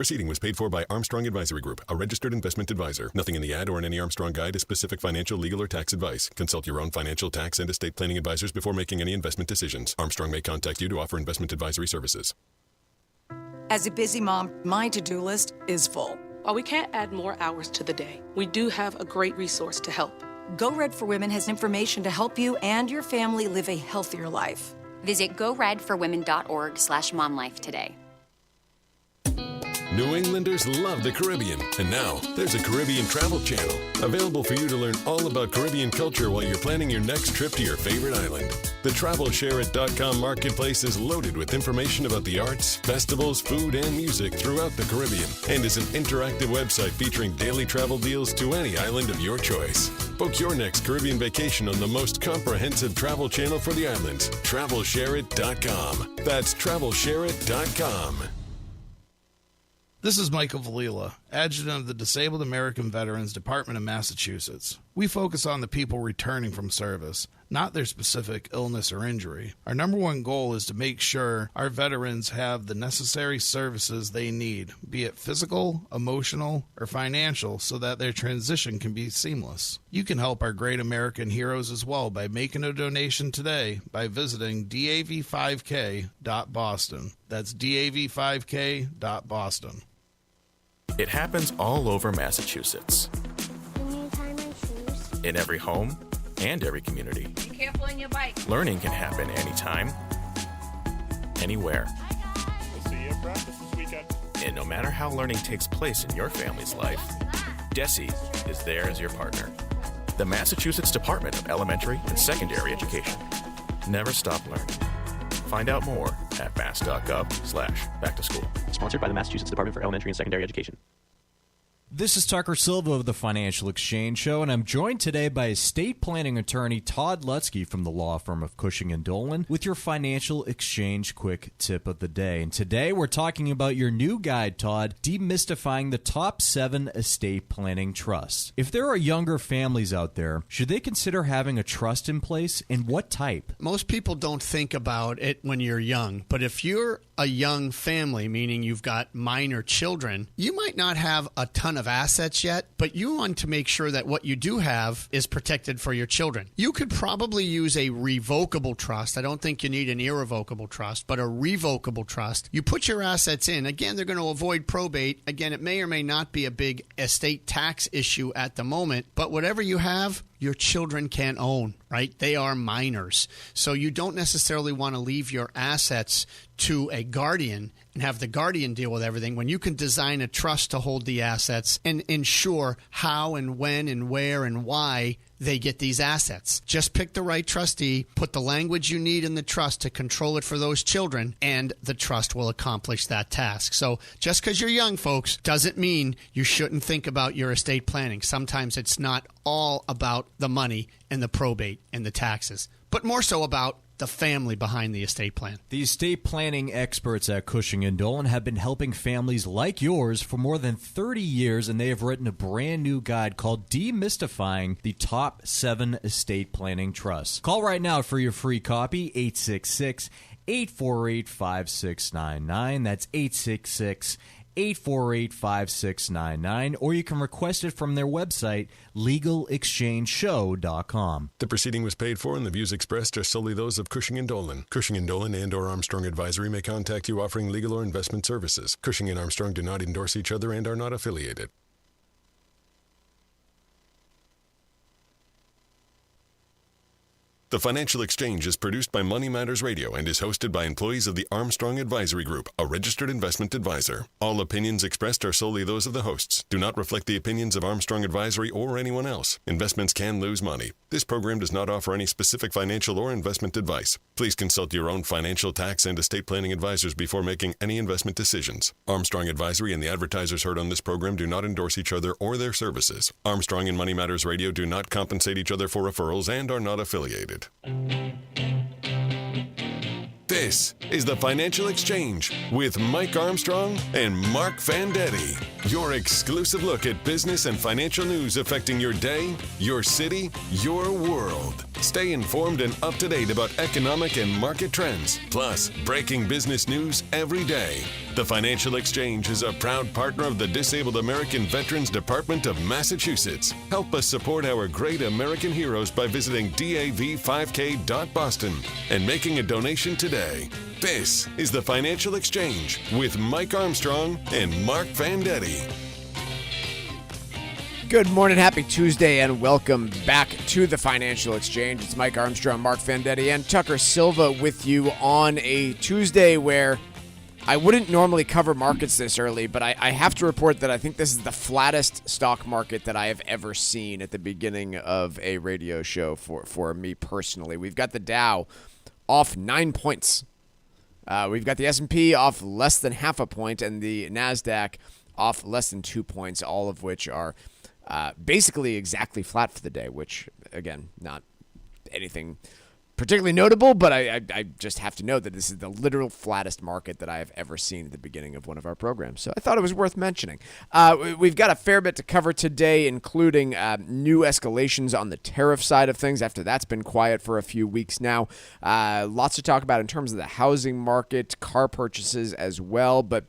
Proceeding was paid for by Armstrong Advisory Group, a registered investment advisor. Nothing in the ad or in any Armstrong guide is specific financial, legal, or tax advice. Consult your own financial, tax, and estate planning advisors before making any investment decisions. Armstrong may contact you to offer investment advisory services. As a busy mom, my to-do list is full. While we can't add more hours to the day, we do have a great resource to help. Go Red for Women has information to help you and your family live a healthier life. Visit goredforwomen.org/momlife today. New Englanders love the Caribbean, and now there's a Caribbean travel channel available for you to learn all about Caribbean culture while you're planning your next trip to your favorite island. The TravelShareIt.com marketplace is loaded with information about the arts, festivals, food, and music throughout the Caribbean, and is an interactive website featuring daily travel deals to any island of your choice. Book your next Caribbean vacation on the most comprehensive travel channel for the islands, TravelShareIt.com. That's TravelShareIt.com. This is Michael Valila, Adjutant of the Disabled American Veterans Department of Massachusetts. We focus on the people returning from service, not their specific illness or injury. Our number one goal is to make sure our veterans have the necessary services they need, be it physical, emotional, or financial, so that their transition can be seamless. You can help our great American heroes as well by making a donation today by visiting dav5k.boston. That's dav5k.boston. It happens all over Massachusetts. Can you tie my shoes? In every home and every community. Be careful on your bike. Learning can happen anytime, anywhere. Hi, guys. We'll see you at practice this weekend. And no matter how learning takes place in your family's life, DESE is there as your partner. The Massachusetts Department of Elementary and Secondary Education. Never stop learning. Find out more at mass.gov/back-to-school. Sponsored by the Massachusetts Department for Elementary and Secondary Education. This is Tucker Silva of the Financial Exchange Show, and I'm joined today by estate planning attorney Todd Lutzke from the law firm of Cushing & Dolan with your Financial Exchange Quick Tip of the Day. And today we're talking about your new guide, Todd, Demystifying the Top 7 Estate Planning Trusts. If there are younger families out there, should they consider having a trust in place, and what type? Most people don't think about it when you're young, but if you're a young family, meaning you've got minor children, you might not have a ton of assets yet, but you want to make sure that what you do have is protected for your children. You could probably use a revocable trust. I don't think you need an irrevocable trust, but a revocable trust. You put your assets in. Again, they're going to avoid probate. Again, it may or may not be a big estate tax issue at the moment, but whatever you have, your children can't own, right? They are minors. So you don't necessarily want to leave your assets to a guardian and have the guardian deal with everything when you can design a trust to hold the assets and ensure how and when and where and why they get these assets. Just pick the right trustee, put the language you need in the trust to control it for those children, and the trust will accomplish that task. So just because you're young, folks, doesn't mean you shouldn't think about your estate planning. Sometimes it's not all about the money and the probate and the taxes, but more so about the family behind the estate plan. The estate planning experts at Cushing & Dolan have been helping families like yours for more than 30 years, and they have written a brand new guide called Demystifying the Top 7 Estate Planning Trusts. Call right now for your free copy, 866-848-5699. That's 848-5699, or you can request it from their website, legalexchangeshow.com. The proceeding was paid for, and the views expressed are solely those of Cushing & Dolan. Cushing & Dolan and or Armstrong Advisory may contact you offering legal or investment services. Cushing and Armstrong do not endorse each other and are not affiliated. The Financial Exchange is produced by Money Matters Radio and is hosted by employees of the Armstrong Advisory Group, a registered investment advisor. All opinions expressed are solely those of the hosts, do not reflect the opinions of Armstrong Advisory or anyone else. Investments can lose money. This program does not offer any specific financial or investment advice. Please consult your own financial, tax, and estate planning advisors before making any investment decisions. Armstrong Advisory and the advertisers heard on this program do not endorse each other or their services. Armstrong and Money Matters Radio do not compensate each other for referrals and are not affiliated. This is the Financial Exchange with Mike Armstrong and Marc Fandetti. Your exclusive look at business and financial news affecting your day, your city, your world. Stay informed and up to date about economic and market trends, plus breaking business news every day. The Financial Exchange is a proud partner of the Disabled American Veterans Department of Massachusetts. Help us support our great American heroes by visiting dav5k.boston and making a donation today. This is the Financial Exchange with Mike Armstrong and Marc Fandetti. Good morning, happy Tuesday, and welcome back to the Financial Exchange. It's Mike Armstrong, Marc Fandetti, and Tucker Silva with you on a Tuesday where I wouldn't normally cover markets this early, but I have to report that I think this is the flattest stock market that I have ever seen at the beginning of a radio show for me personally. We've got the Dow off 9 points. We've got the S&P off less than half a point, and the NASDAQ off less than 2 points, all of which are basically exactly flat for the day, which, again, not anything particularly notable, but I just have to note that this is the literal flattest market that I have ever seen at the beginning of one of our programs. So I thought it was worth mentioning. We've got a fair bit to cover today, including new escalations on the tariff side of things after that's been quiet for a few weeks now. Lots to talk about in terms of the housing market, car purchases as well, but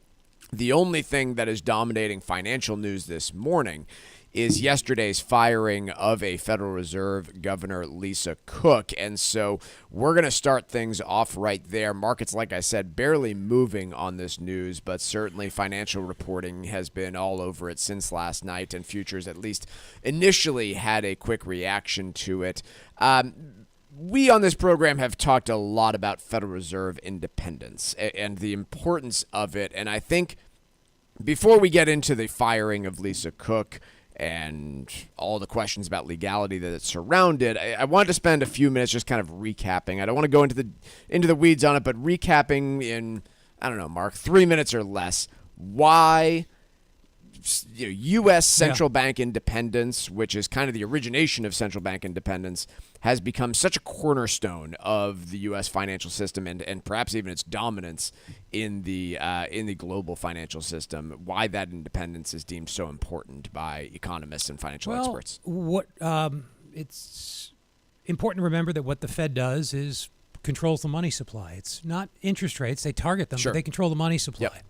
the only thing that is dominating financial news this morning is yesterday's firing of a Federal Reserve Governor Lisa Cook. And so we're going to start things off right there. Markets, like I said, barely moving on this news, but certainly financial reporting has been all over it since last night, and futures at least initially had a quick reaction to it. We on this program have talked a lot about Federal Reserve independence and the importance of it. And I think before we get into the firing of Lisa Cook and all the questions about legality that it surrounded, I wanted to spend a few minutes just kind of recapping. I don't want to go into the weeds on it, but recapping in, I don't know, Mark, 3 minutes or less, why U.S. central bank independence, which is kind of the origination of central bank independence, has become such a cornerstone of the U.S. financial system and perhaps even its dominance in the global financial system. Why that independence is deemed so important by economists and financial experts. It's important to remember that what the Fed does is controls the money supply. It's not interest rates; they target them, but they control the money supply. Yep.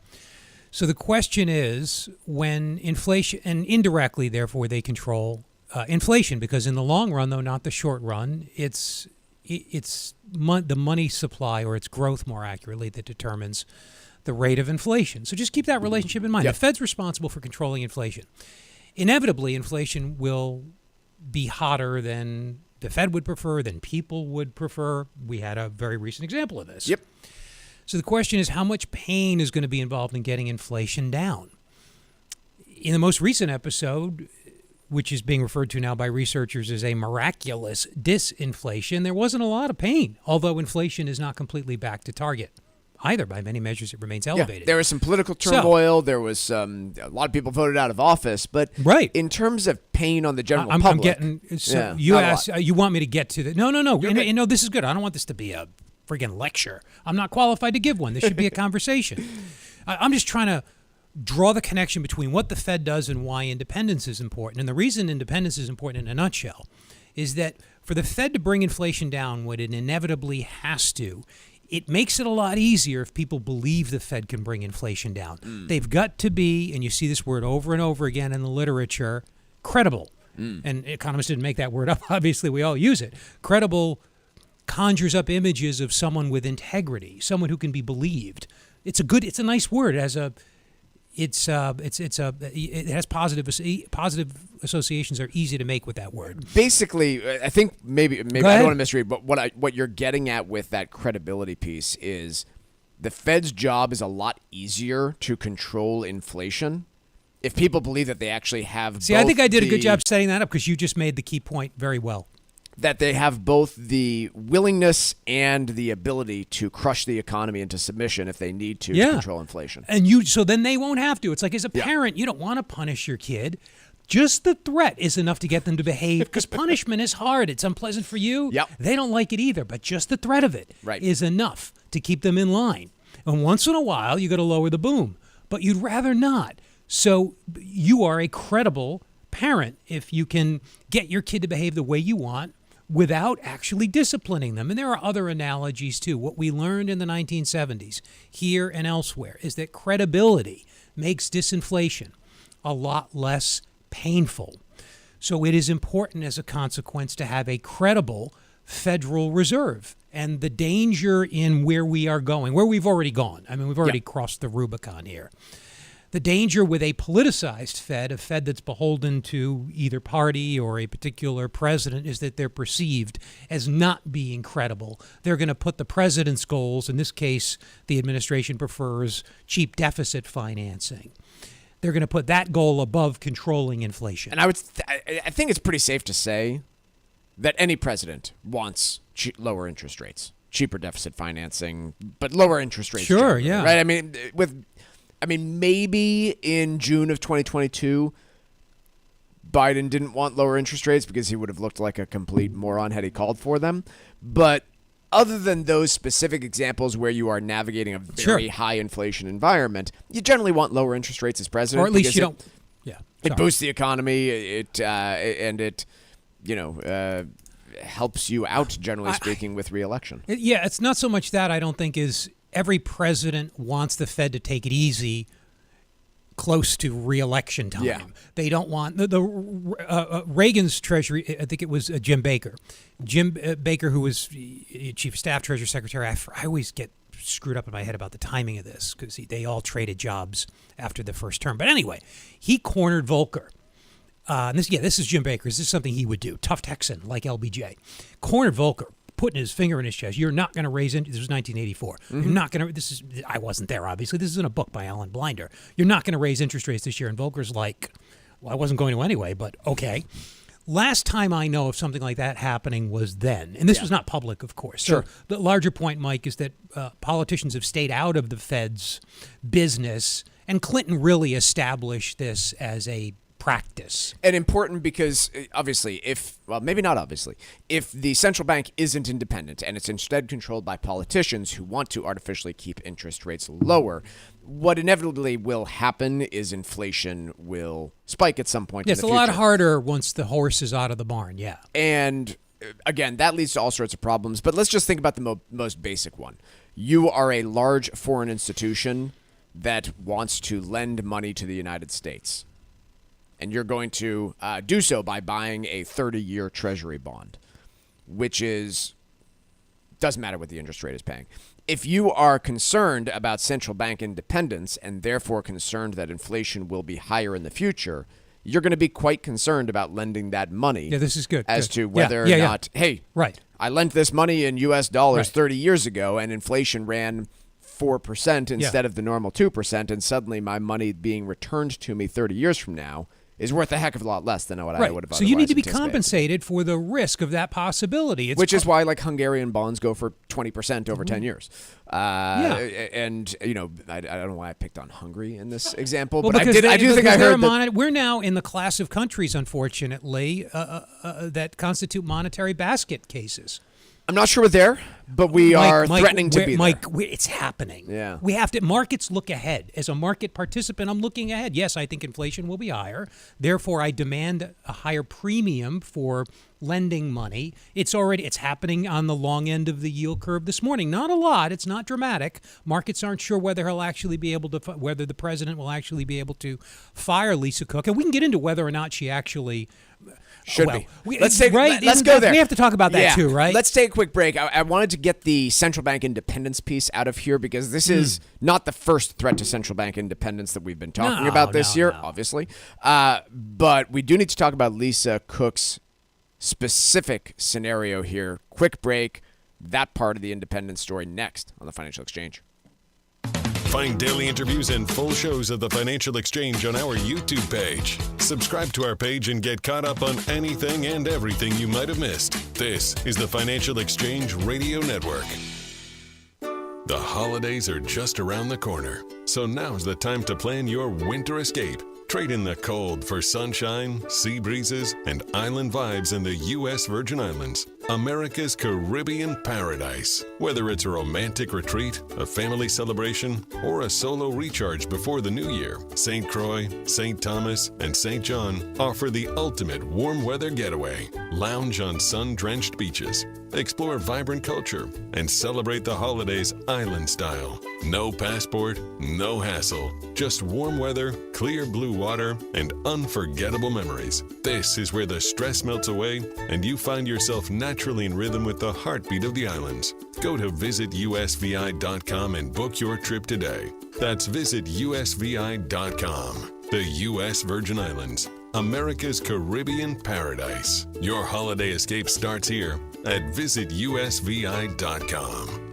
So the question is, when inflation, and indirectly, therefore, they control inflation, because in the long run, though not the short run, it's the money supply, or its growth more accurately, that determines the rate of inflation. So just keep that relationship in mind. Yep. The Fed's responsible for controlling inflation. Inevitably, inflation will be hotter than the Fed would prefer, than people would prefer. We had a very recent example of this. Yep. So the question is, how much pain is going to be involved in getting inflation down? In the most recent episode, which is being referred to now by researchers as a miraculous disinflation, there wasn't a lot of pain, although inflation is not completely back to target either. By many measures, it remains elevated. There was some political turmoil. There was a lot of people voted out of office. But in terms of pain on the general public, I'm getting. So you asked. You want me to get to the? No. No, this is good. I don't want this to be a friggin' lecture. I'm not qualified to give one. This should be a conversation. I'm just trying to draw the connection between what the Fed does and why independence is important. And the reason independence is important, in a nutshell, is that for the Fed to bring inflation down when it inevitably has to, it makes it a lot easier if people believe the Fed can bring inflation down. They've got to be, and you see this word over and over again in the literature, credible. And economists didn't make that word up. Obviously, we all use it. Credible conjures up images of someone with integrity, someone who can be believed. It's a nice word. It has positive associations are easy to make with that word. Basically, I think maybe I don't want to misread, but what you're getting at with that credibility piece is the Fed's job is a lot easier to control inflation if people believe that they actually have. See, I think I did a good job setting that up, because you just made the key point very well. That they have both the willingness and the ability to crush the economy into submission if they need to control inflation. And so then they won't have to. It's like, as a parent, you don't want to punish your kid. Just the threat is enough to get them to behave, because punishment is hard. It's unpleasant for you. Yep. They don't like it either, but just the threat of it is enough to keep them in line. And once in a while, you got to lower the boom, but you'd rather not. So you are a credible parent if you can get your kid to behave the way you want without actually disciplining them. And there are other analogies too. What we learned in the 1970s here and elsewhere is that credibility makes disinflation a lot less painful. So it is important as a consequence to have a credible Federal Reserve. And the danger in where we are going, where we've already gone, I mean, we've already crossed the Rubicon here. The danger with a politicized Fed, a Fed that's beholden to either party or a particular president, is that they're perceived as not being credible. They're going to put the president's goals, in this case, the administration prefers cheap deficit financing. They're going to put that goal above controlling inflation. And I think it's pretty safe to say that any president wants lower interest rates, cheaper deficit financing, but lower interest rates. Sure, yeah. Right? I mean, maybe in June of 2022, Biden didn't want lower interest rates because he would have looked like a complete moron had he called for them. But other than those specific examples where you are navigating a very high inflation environment, you generally want lower interest rates as president. Or at least you don't. Yeah. It boosts the economy. It helps you out, generally speaking, with re-election. Yeah, it's not so much that I don't think is every president wants the Fed to take it easy close to re-election time. Yeah. They don't want Reagan's Treasury. I think it was Jim Baker. Jim Baker, who was Chief of Staff, Treasury Secretary. I always get screwed up in my head about the timing of this because they all traded jobs after the first term. But anyway, he cornered Volcker. This is Jim Baker. This is something he would do. Tough Texan, like LBJ. Cornered Volcker, putting his finger in his chest. You're not going to raise this was 1984. Mm-hmm. You're not going to. I wasn't there, obviously. This is in a book by Alan Blinder. You're not going to raise interest rates this year. And Volcker's like, well, I wasn't going to anyway, but okay. Last time I know of something like that happening was then. And this was not public, of course. Sure. So the larger point, Mike, is that politicians have stayed out of the Fed's business. And Clinton really established this as a practice. And important because obviously if the central bank isn't independent and it's instead controlled by politicians who want to artificially keep interest rates lower, what inevitably will happen is inflation will spike at some point in the future. It's a lot harder once the horse is out of the barn, yeah. And again, that leads to all sorts of problems. But let's just think about the most basic one. You are a large foreign institution that wants to lend money to the United States. And you're going to do so by buying a 30-year Treasury bond, which doesn't matter what the interest rate is paying. If you are concerned about central bank independence and therefore concerned that inflation will be higher in the future, you're going to be quite concerned about lending that money. Yeah, this is good. As to whether or not, hey, right. I lent this money in U.S. dollars 30 years ago and inflation ran 4% instead of the normal 2%, and suddenly my money being returned to me 30 years from now is worth a heck of a lot less than what I would have otherwise So you need to be anticipated. compensated for the risk of that possibility. Which is why, like, Hungarian bonds go for 20% over 10 years. And, I don't know why I picked on Hungary in this example, but I do think I heard that we're now in the class of countries, unfortunately, that constitute monetary basket cases. I'm not sure we're there, but we are threatening to be there. Mike, it's happening. Yeah. We have to. Markets look ahead. As a market participant, I'm looking ahead. Yes, I think inflation will be higher. Therefore, I demand a higher premium for lending money. It's happening on the long end of the yield curve this morning. Not a lot. It's not dramatic. Markets aren't sure whether whether the president will actually be able to fire Lisa Cook. And we can get into whether or not she actually should be. Let's go there. We have to talk about that too, right? Let's take a quick break. I wanted to get the central bank independence piece out of here because this is not the first threat to central bank independence that we've been talking about this year, obviously. But we do need to talk about Lisa Cook's specific scenario here. Quick break. That part of the independence story next on the Financial Exchange. Find daily interviews and full shows of the Financial Exchange on our YouTube page. Subscribe to our page and get caught up on anything and everything you might have missed. This is the Financial Exchange Radio Network. The holidays are just around the corner, so now's the time to plan your winter escape. Trade in the cold for sunshine, sea breezes, and island vibes in the U.S. Virgin Islands. America's Caribbean paradise. Whether it's a romantic retreat, a family celebration, or a solo recharge before the new year, St. Croix, St. Thomas, and St. John offer the ultimate warm weather getaway. Lounge on sun-drenched beaches, explore vibrant culture, and celebrate the holidays island style. No passport, no hassle, just warm weather, clear blue water, and unforgettable memories. This is where the stress melts away and you find yourself naturally in rhythm with the heartbeat of the islands. Go to visitusvi.com and book your trip today. That's visitusvi.com. The U.S. Virgin Islands, America's Caribbean paradise. Your holiday escape starts here at visitusvi.com.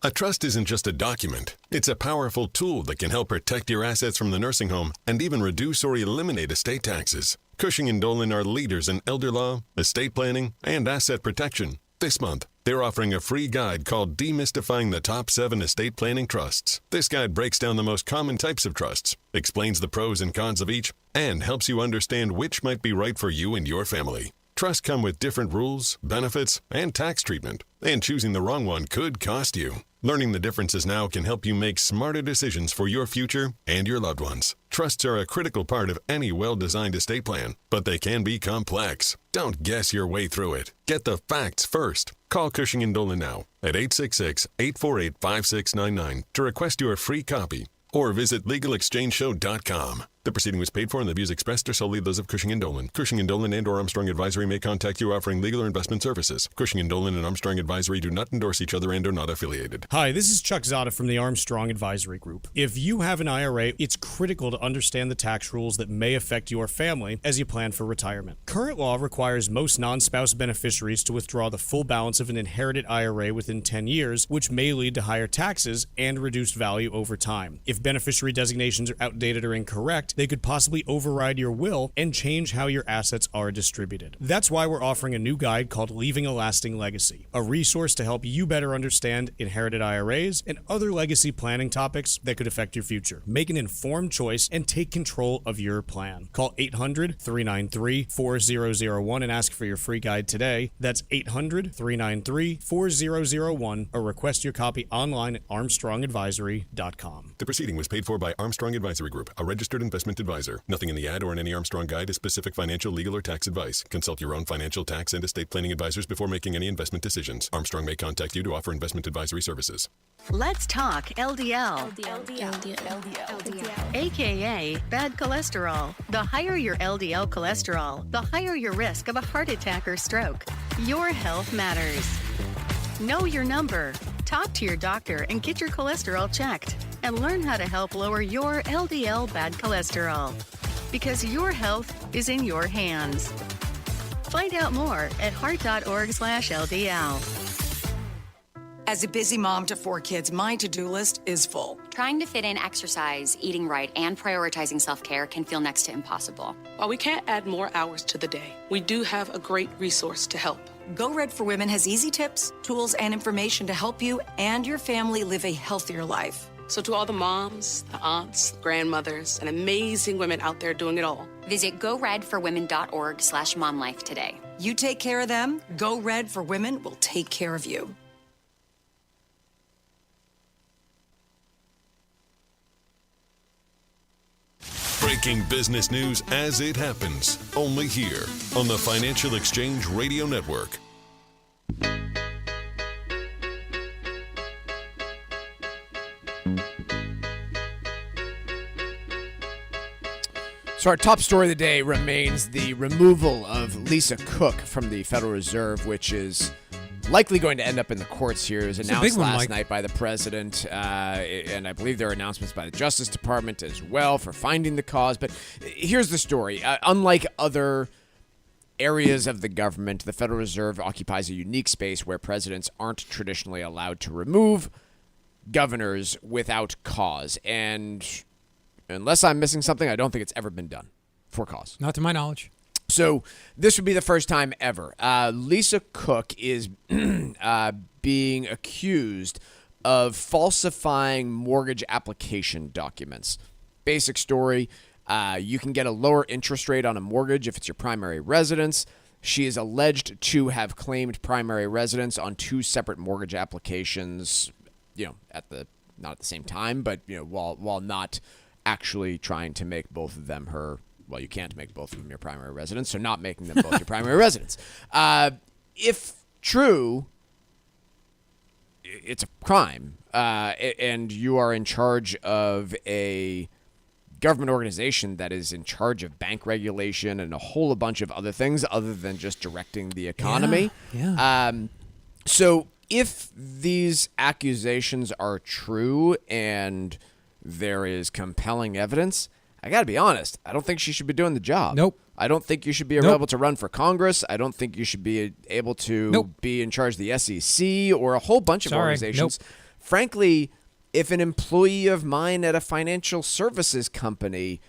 A trust isn't just a document. It's a powerful tool that can help protect your assets from the nursing home and even reduce or eliminate estate taxes. Cushing & Dolan are leaders in elder law, estate planning, and asset protection. This month, they're offering a free guide called Demystifying the Top 7 Estate Planning Trusts. This guide breaks down the most common types of trusts, explains the pros and cons of each, and helps you understand which might be right for you and your family. Trusts come with different rules, benefits, and tax treatment, and choosing the wrong one could cost you. Learning the differences now can help you make smarter decisions for your future and your loved ones. Trusts are a critical part of any well-designed estate plan, but they can be complex. Don't guess your way through it. Get the facts first. Call Cushing & Dolan now at 866-848-5699 to request your free copy, or visit LegalExchangeShow.com. The proceeding was paid for and the views expressed are solely those of Cushing & Dolan. Cushing & Dolan and or Armstrong Advisory may contact you offering legal or investment services. Cushing & Dolan and Armstrong Advisory do not endorse each other and are not affiliated. Hi, this is Chuck Zada from the Armstrong Advisory Group. If you have an IRA, it's critical to understand the tax rules that may affect your family as you plan for retirement. Current law requires most non-spouse beneficiaries to withdraw the full balance of an inherited IRA within 10 years, which may lead to higher taxes and reduced value over time. If beneficiary designations are outdated or incorrect, they could possibly override your will and change how your assets are distributed. That's why we're offering a new guide called Leaving a Lasting Legacy, a resource to help you better understand inherited IRAs and other legacy planning topics that could affect your future. Make an informed choice and take control of your plan. Call 800-393-4001 and ask for your free guide today. That's 800-393-4001 or request your copy online at armstrongadvisory.com. The proceeding was paid for by Armstrong Advisory Group, a registered investment advisor. Nothing in the ad or in any Armstrong guide is specific financial, legal, or tax advice. Consult your own financial, tax, and estate planning advisors before making any investment decisions. Armstrong may contact you to offer investment advisory services. Let's talk LDL. AKA bad cholesterol. The higher your LDL cholesterol, the higher your risk of a heart attack or stroke. Your health matters. Know your number. Talk to your doctor and get your cholesterol checked. And learn how to help lower your LDL bad cholesterol. Because your health is in your hands. Find out more at heart.org/LDL. As a busy mom to 4 kids, my to-do list is full. Trying to fit in exercise, eating right, and prioritizing self-care can feel next to impossible. While we can't add more hours to the day, we do have a great resource to help. Go Red for Women has easy tips, tools, and information to help you and your family live a healthier life. So to all the moms, the aunts, grandmothers, and amazing women out there doing it all, visit goredforwomen.org/momlife today. You take care of them, Go Red for Women will take care of you. Breaking business news as it happens, only here on the Financial Exchange Radio Network. So our top story of the day remains the removal of Lisa Cook from the Federal Reserve, which is likely going to end up in the courts here. It was announced last night by the president, and I believe there are announcements by the Justice Department as well for finding the cause. But here's the story. Unlike other areas of the government, the Federal Reserve occupies a unique space where presidents aren't traditionally allowed to remove governors without cause. And unless I'm missing something, I don't think it's ever been done for cause. Not to my knowledge. So this would be the first time ever. Lisa Cook is being accused of falsifying mortgage application documents. Basic story, you can get a lower interest rate on a mortgage if it's your primary residence. She is alleged to have claimed primary residence on 2 separate mortgage applications, not at the same time, but while not actually trying to make both of them you can't make both of them your primary residence, so not making them both your primary residence. If true, it's a crime, and you are in charge of a government organization that is in charge of bank regulation and a whole bunch of other things other than just directing the economy. So if these accusations are true and there is compelling evidence, I got to be honest, I don't think she should be doing the job. Nope. I don't think you should be able to run for Congress. I don't think you should be able to be in charge of the SEC or a whole bunch of organizations. Frankly, if an employee of mine at a financial services company,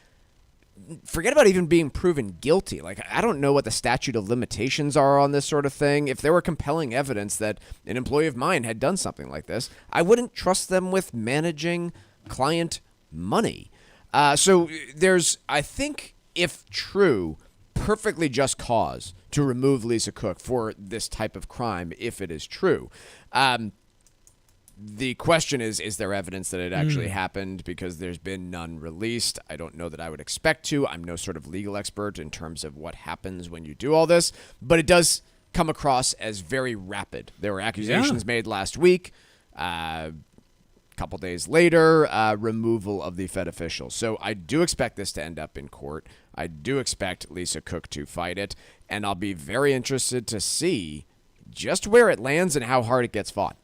forget about even being proven guilty. Like, I don't know what the statute of limitations are on this sort of thing. If there were compelling evidence that an employee of mine had done something like this, I wouldn't trust them with managing client money. So there's, I think, if true, perfectly just cause to remove Lisa Cook for this type of crime, if it is true. The question is there evidence that it actually happened? Because there's been none released. I don't know that I would expect to. I'm no sort of legal expert in terms of what happens when you do all this, but it does come across as very rapid. There were accusations made last week. Couple days later, removal of the Fed official. So I do expect this to end up in court. I do expect Lisa Cook to fight it, and I'll be very interested to see just where it lands and how hard it gets fought,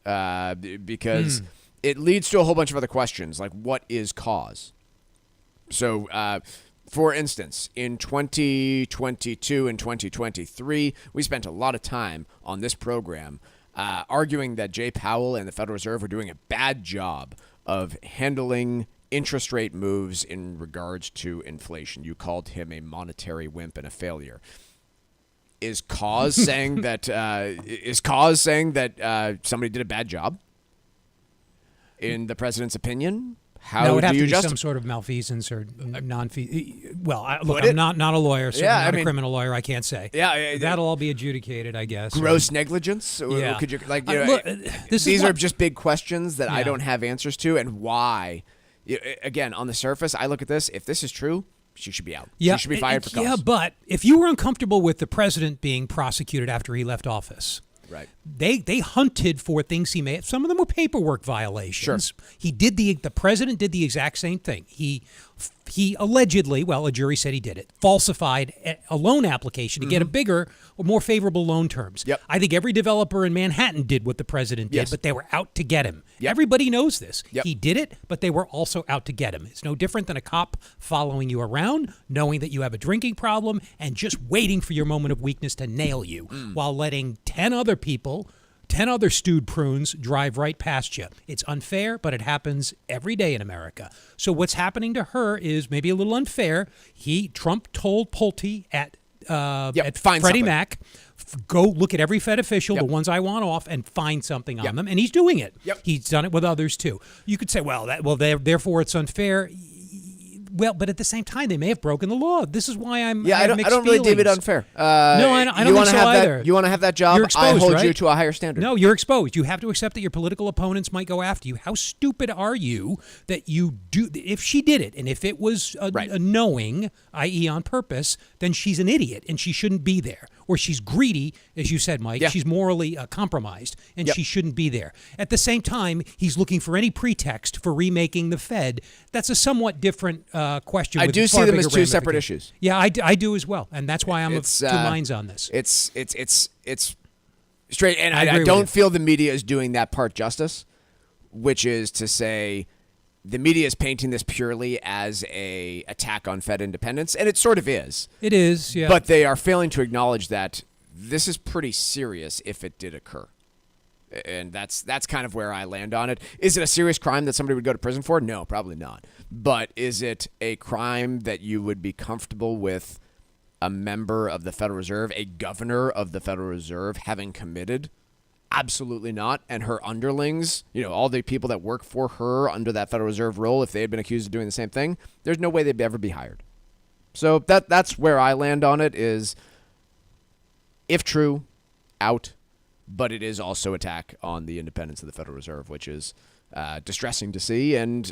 because it leads to a whole bunch of other questions, like what is cause? So, for instance, in 2022 and 2023, we spent a lot of time on this program arguing that Jay Powell and the Federal Reserve were doing a bad job of handling interest rate moves in regards to inflation. You called him a monetary wimp and a failure. Is cause saying that somebody did a bad job in the president's opinion? How no, it would have do to you be justify some sort of malfeasance or non-fee. Well, I'm not a lawyer, so I'm not a criminal lawyer. I can't say. That'll all be adjudicated, I guess. Gross negligence? Or could you look, these are just big questions that I don't have answers to, and why. Again, on the surface, I look at this. If this is true, she should be out. She should be fired for cause. Yeah, but if you were uncomfortable with the president being prosecuted after he left office, right? They hunted for things he made. Some of them were paperwork violations. Sure. He did the president did the exact same thing. He allegedly, well, a jury said he did it, falsified a loan application to get a bigger or more favorable loan terms. Yep. I think every developer in Manhattan did what the president did, but they were out to get him. Yep. Everybody knows this. Yep. He did it, but they were also out to get him. It's no different than a cop following you around, knowing that you have a drinking problem, and just waiting for your moment of weakness to nail you while letting 10 other stewed prunes drive right past you. It's unfair, but it happens every day in America. So what's happening to her is maybe a little unfair. Trump told Pulte at Freddie Mac, go look at every Fed official, the ones I want off, and find something on them. And he's doing it. He's done it with others too. You could say, therefore it's unfair. Well, but at the same time, they may have broken the law. This is why I don't really deem it unfair. No, I don't think so either. You want to have that job? You're exposed, I hold right? you to a higher standard. No, you're exposed. You have to accept that your political opponents might go after you. How stupid are you that you do? If she did it, and if it was a knowing, i.e. on purpose, then she's an idiot and she shouldn't be there. Or she's greedy, as you said, Mike. She's morally compromised, and she shouldn't be there. At the same time, he's looking for any pretext for remaking the Fed. That's a somewhat different question. I do see them as two separate issues. Yeah, I do as well, and that's why I'm of two minds on this. It's straight, and I don't feel the media is doing that part justice, which is to say, the media is painting this purely as a attack on Fed independence, and it sort of is. It is, yeah. But they are failing to acknowledge that this is pretty serious if it did occur. And that's kind of where I land on it. Is it a serious crime that somebody would go to prison for? No, probably not. But is it a crime that you would be comfortable with a member of the Federal Reserve, a governor of the Federal Reserve, having committed? Absolutely not. And her underlings, all the people that work for her under that Federal Reserve role, if they had been accused of doing the same thing, there's no way they'd ever be hired. So that's where I land on it is if true, out. But it is also attack on the independence of the Federal Reserve, which is distressing to see and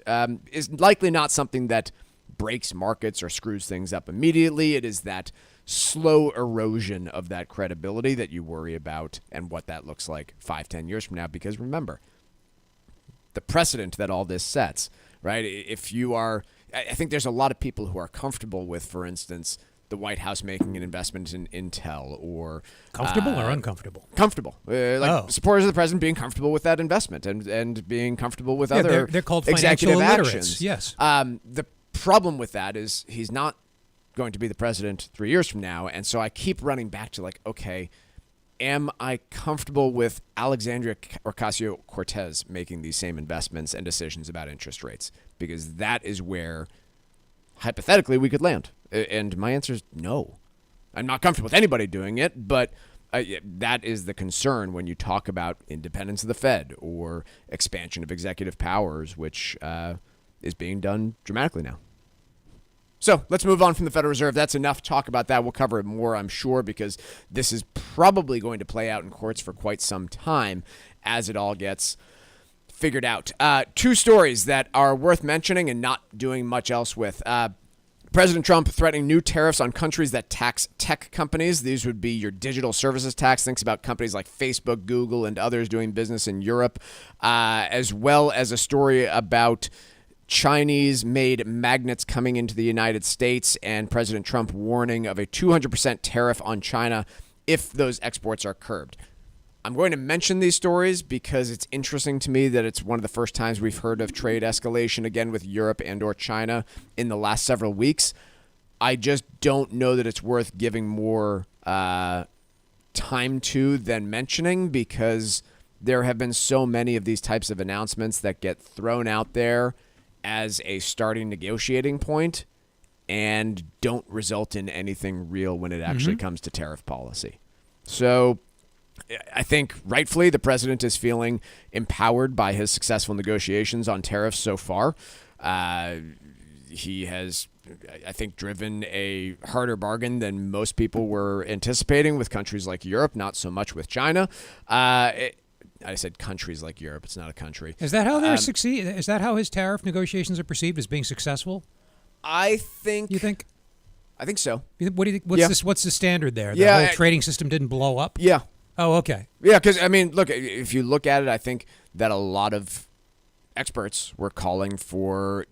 is likely not something that breaks markets or screws things up immediately. It is that slow erosion of that credibility that you worry about and what that looks like 5-10 years from now. Because remember, the precedent that all this sets, right? If you are, I think there's a lot of people who are comfortable with, for instance, the White House making an investment in Intel or... Comfortable or uncomfortable? Comfortable. Supporters of the president being comfortable with that investment and being comfortable with other they're called executive financial actions. illiterates, yes. The problem with that is he's not going to be the president 3 years from now, and so I keep running back to okay, am I comfortable with Alexandria Ocasio-Cortez making these same investments and decisions about interest rates? Because that is where, hypothetically, we could land. And my answer is no. I'm not comfortable with anybody doing it, but that is the concern when you talk about independence of the Fed or expansion of executive powers, which is being done dramatically now. So let's move on from the Federal Reserve. That's enough talk about that. We'll cover it more, I'm sure, because this is probably going to play out in courts for quite some time as it all gets figured out. Two stories that are worth mentioning and not doing much else with. President Trump threatening new tariffs on countries that tax tech companies. These would be your digital services tax. Thinks about companies like Facebook, Google, and others doing business in Europe, as well as a story about Chinese-made magnets coming into the United States and President Trump warning of a 200% tariff on China if those exports are curbed. I'm going to mention these stories because it's interesting to me that it's one of the first times we've heard of trade escalation again with Europe and or China in the last several weeks. I just don't know that it's worth giving more time to than mentioning, because there have been so many of these types of announcements that get thrown out there as a starting negotiating point and don't result in anything real when it actually comes to tariff policy. So I think rightfully the president is feeling empowered by his successful negotiations on tariffs so far. He has, I think, driven a harder bargain than most people were anticipating with countries like Europe, not so much with China. I said countries like Europe. It's not a country. Is that how they're succeed? Is that how his tariff negotiations are perceived, as being successful? I think. You think? I think so. What do you think? What's the standard there? The whole trading system didn't blow up? Yeah. Oh, okay. Yeah, because, I mean, look, if you look at it, I think that a lot of experts were calling for,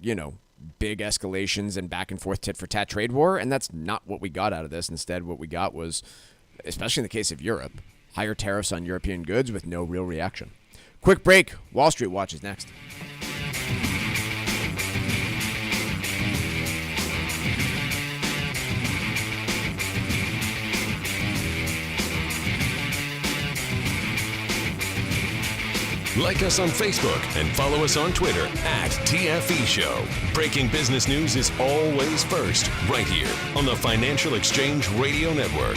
big escalations and back and forth tit-for-tat trade war, and that's not what we got out of this. Instead, what we got was, especially in the case of Europe, higher tariffs on European goods with no real reaction. Quick break. Wall Street Watch is next. Like us on Facebook and follow us on Twitter @TFE Show. Breaking business news is always first, right here on the Financial Exchange Radio Network.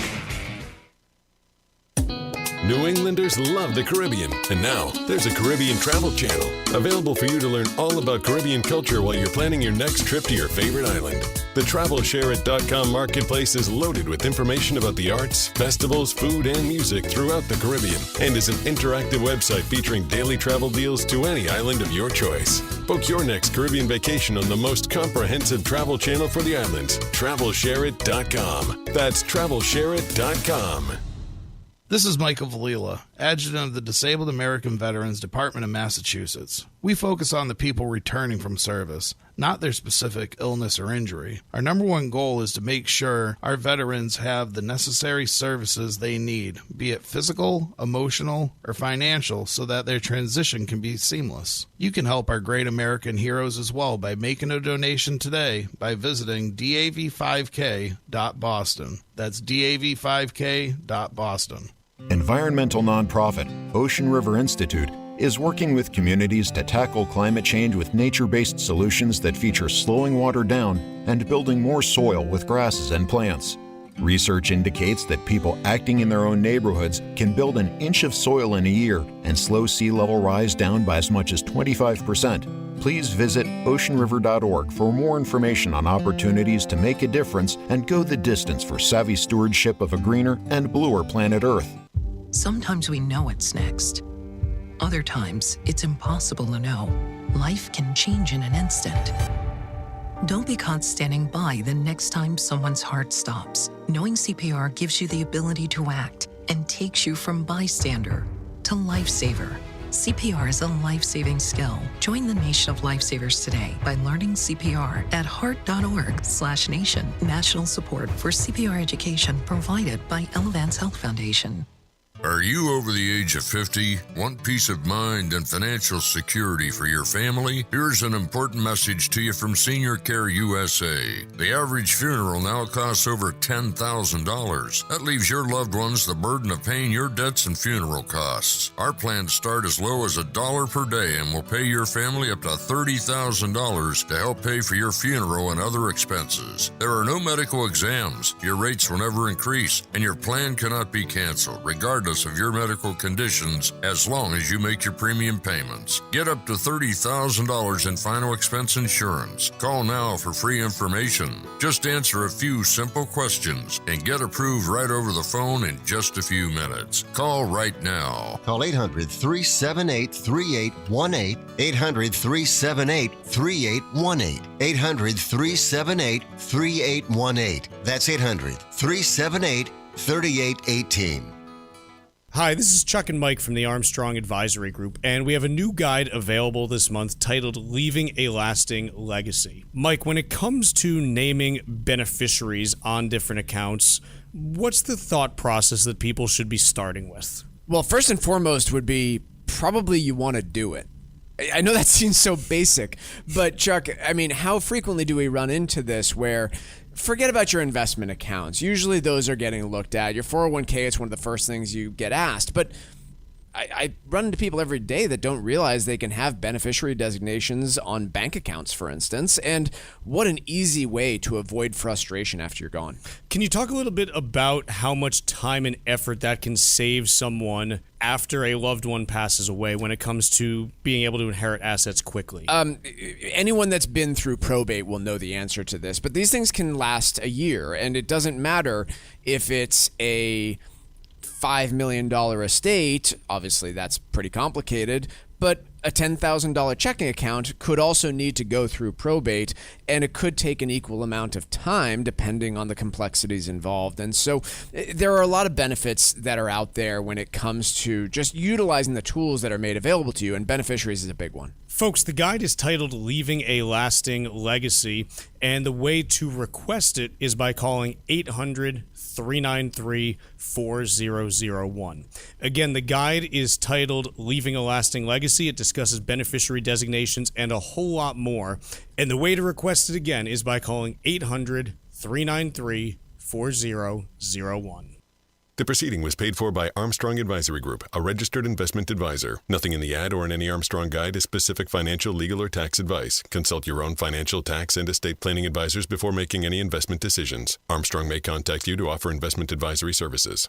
New Englanders love the Caribbean, and now there's a Caribbean travel channel available for you to learn all about Caribbean culture while you're planning your next trip to your favorite island. The TravelShareIt.com marketplace is loaded with information about the arts, festivals, food, and music throughout the Caribbean, and is an interactive website featuring daily travel deals to any island of your choice. Book your next Caribbean vacation on the most comprehensive travel channel for the islands, TravelShareIt.com. That's TravelShareIt.com. This is Michael Valila, Adjutant of the Disabled American Veterans Department of Massachusetts. We focus on the people returning from service, not their specific illness or injury. Our number one goal is to make sure our veterans have the necessary services they need, be it physical, emotional, or financial, so that their transition can be seamless. You can help our great American heroes as well by making a donation today by visiting dav5k.boston. That's dav5k.boston. Environmental nonprofit Ocean River Institute is working with communities to tackle climate change with nature-based solutions that feature slowing water down and building more soil with grasses and plants. Research indicates that people acting in their own neighborhoods can build an inch of soil in a year and slow sea level rise down by as much as 25%. Please visit oceanriver.org for more information on opportunities to make a difference and go the distance for savvy stewardship of a greener and bluer planet Earth. Sometimes we know what's next. Other times, it's impossible to know. Life can change in an instant. Don't be caught standing by the next time someone's heart stops. Knowing CPR gives you the ability to act and takes you from bystander to lifesaver. CPR is a life-saving skill. Join the nation of lifesavers today by learning CPR at heart.org/nation. National support for CPR education provided by Elevance Health Foundation. Are you over the age of 50? Want peace of mind and financial security for your family? Here's an important message to you from Senior Care USA. The average funeral now costs over $10,000. That leaves your loved ones the burden of paying your debts and funeral costs. Our plans start as low as $1 per day and will pay your family up to $30,000 to help pay for your funeral and other expenses. There are no medical exams. Your rates will never increase, and your plan cannot be canceled, regardless of your medical conditions, as long as you make your premium payments. Get up to $30,000 in final expense insurance. Call now for free information. Just answer a few simple questions and get approved right over the phone in just a few minutes. Call right now. Call 800-378-3818. 800-378-3818. 800-378-3818. That's 800-378-3818. Hi, this is Chuck and Mike from the Armstrong Advisory Group, and we have a new guide available this month titled Leaving a Lasting Legacy. Mike, when it comes to naming beneficiaries on different accounts, what's the thought process that people should be starting with? Well, first and foremost would be probably you want to do it. I know that seems so basic, but Chuck, I mean, how frequently do we run into this where forget about your investment accounts. Usually those are getting looked at. Your 401k, it's one of the first things you get asked. But I run into people every day that don't realize they can have beneficiary designations on bank accounts, for instance. And what an easy way to avoid frustration after you're gone. Can you talk a little bit about how much time and effort that can save someone after a loved one passes away when it comes to being able to inherit assets quickly? Anyone that's been through probate will know the answer to this, but these things can last a year, and it doesn't matter if it's a $5 million estate. Obviously, that's pretty complicated, but a $10,000 checking account could also need to go through probate, and it could take an equal amount of time depending on the complexities involved. And so there are a lot of benefits that are out there when it comes to just utilizing the tools that are made available to you, and beneficiaries is a big one. Folks, the guide is titled Leaving a Lasting Legacy, and the way to request it is by calling 800-393-4001. Again, the guide is titled Leaving a Lasting Legacy. It discusses beneficiary designations and a whole lot more. And the way to request it again is by calling 800-393-4001. The proceeding was paid for by Armstrong Advisory Group, a registered investment advisor. Nothing in the ad or in any Armstrong guide is specific financial, legal, or tax advice. Consult your own financial, tax, and estate planning advisors before making any investment decisions. Armstrong may contact you to offer investment advisory services.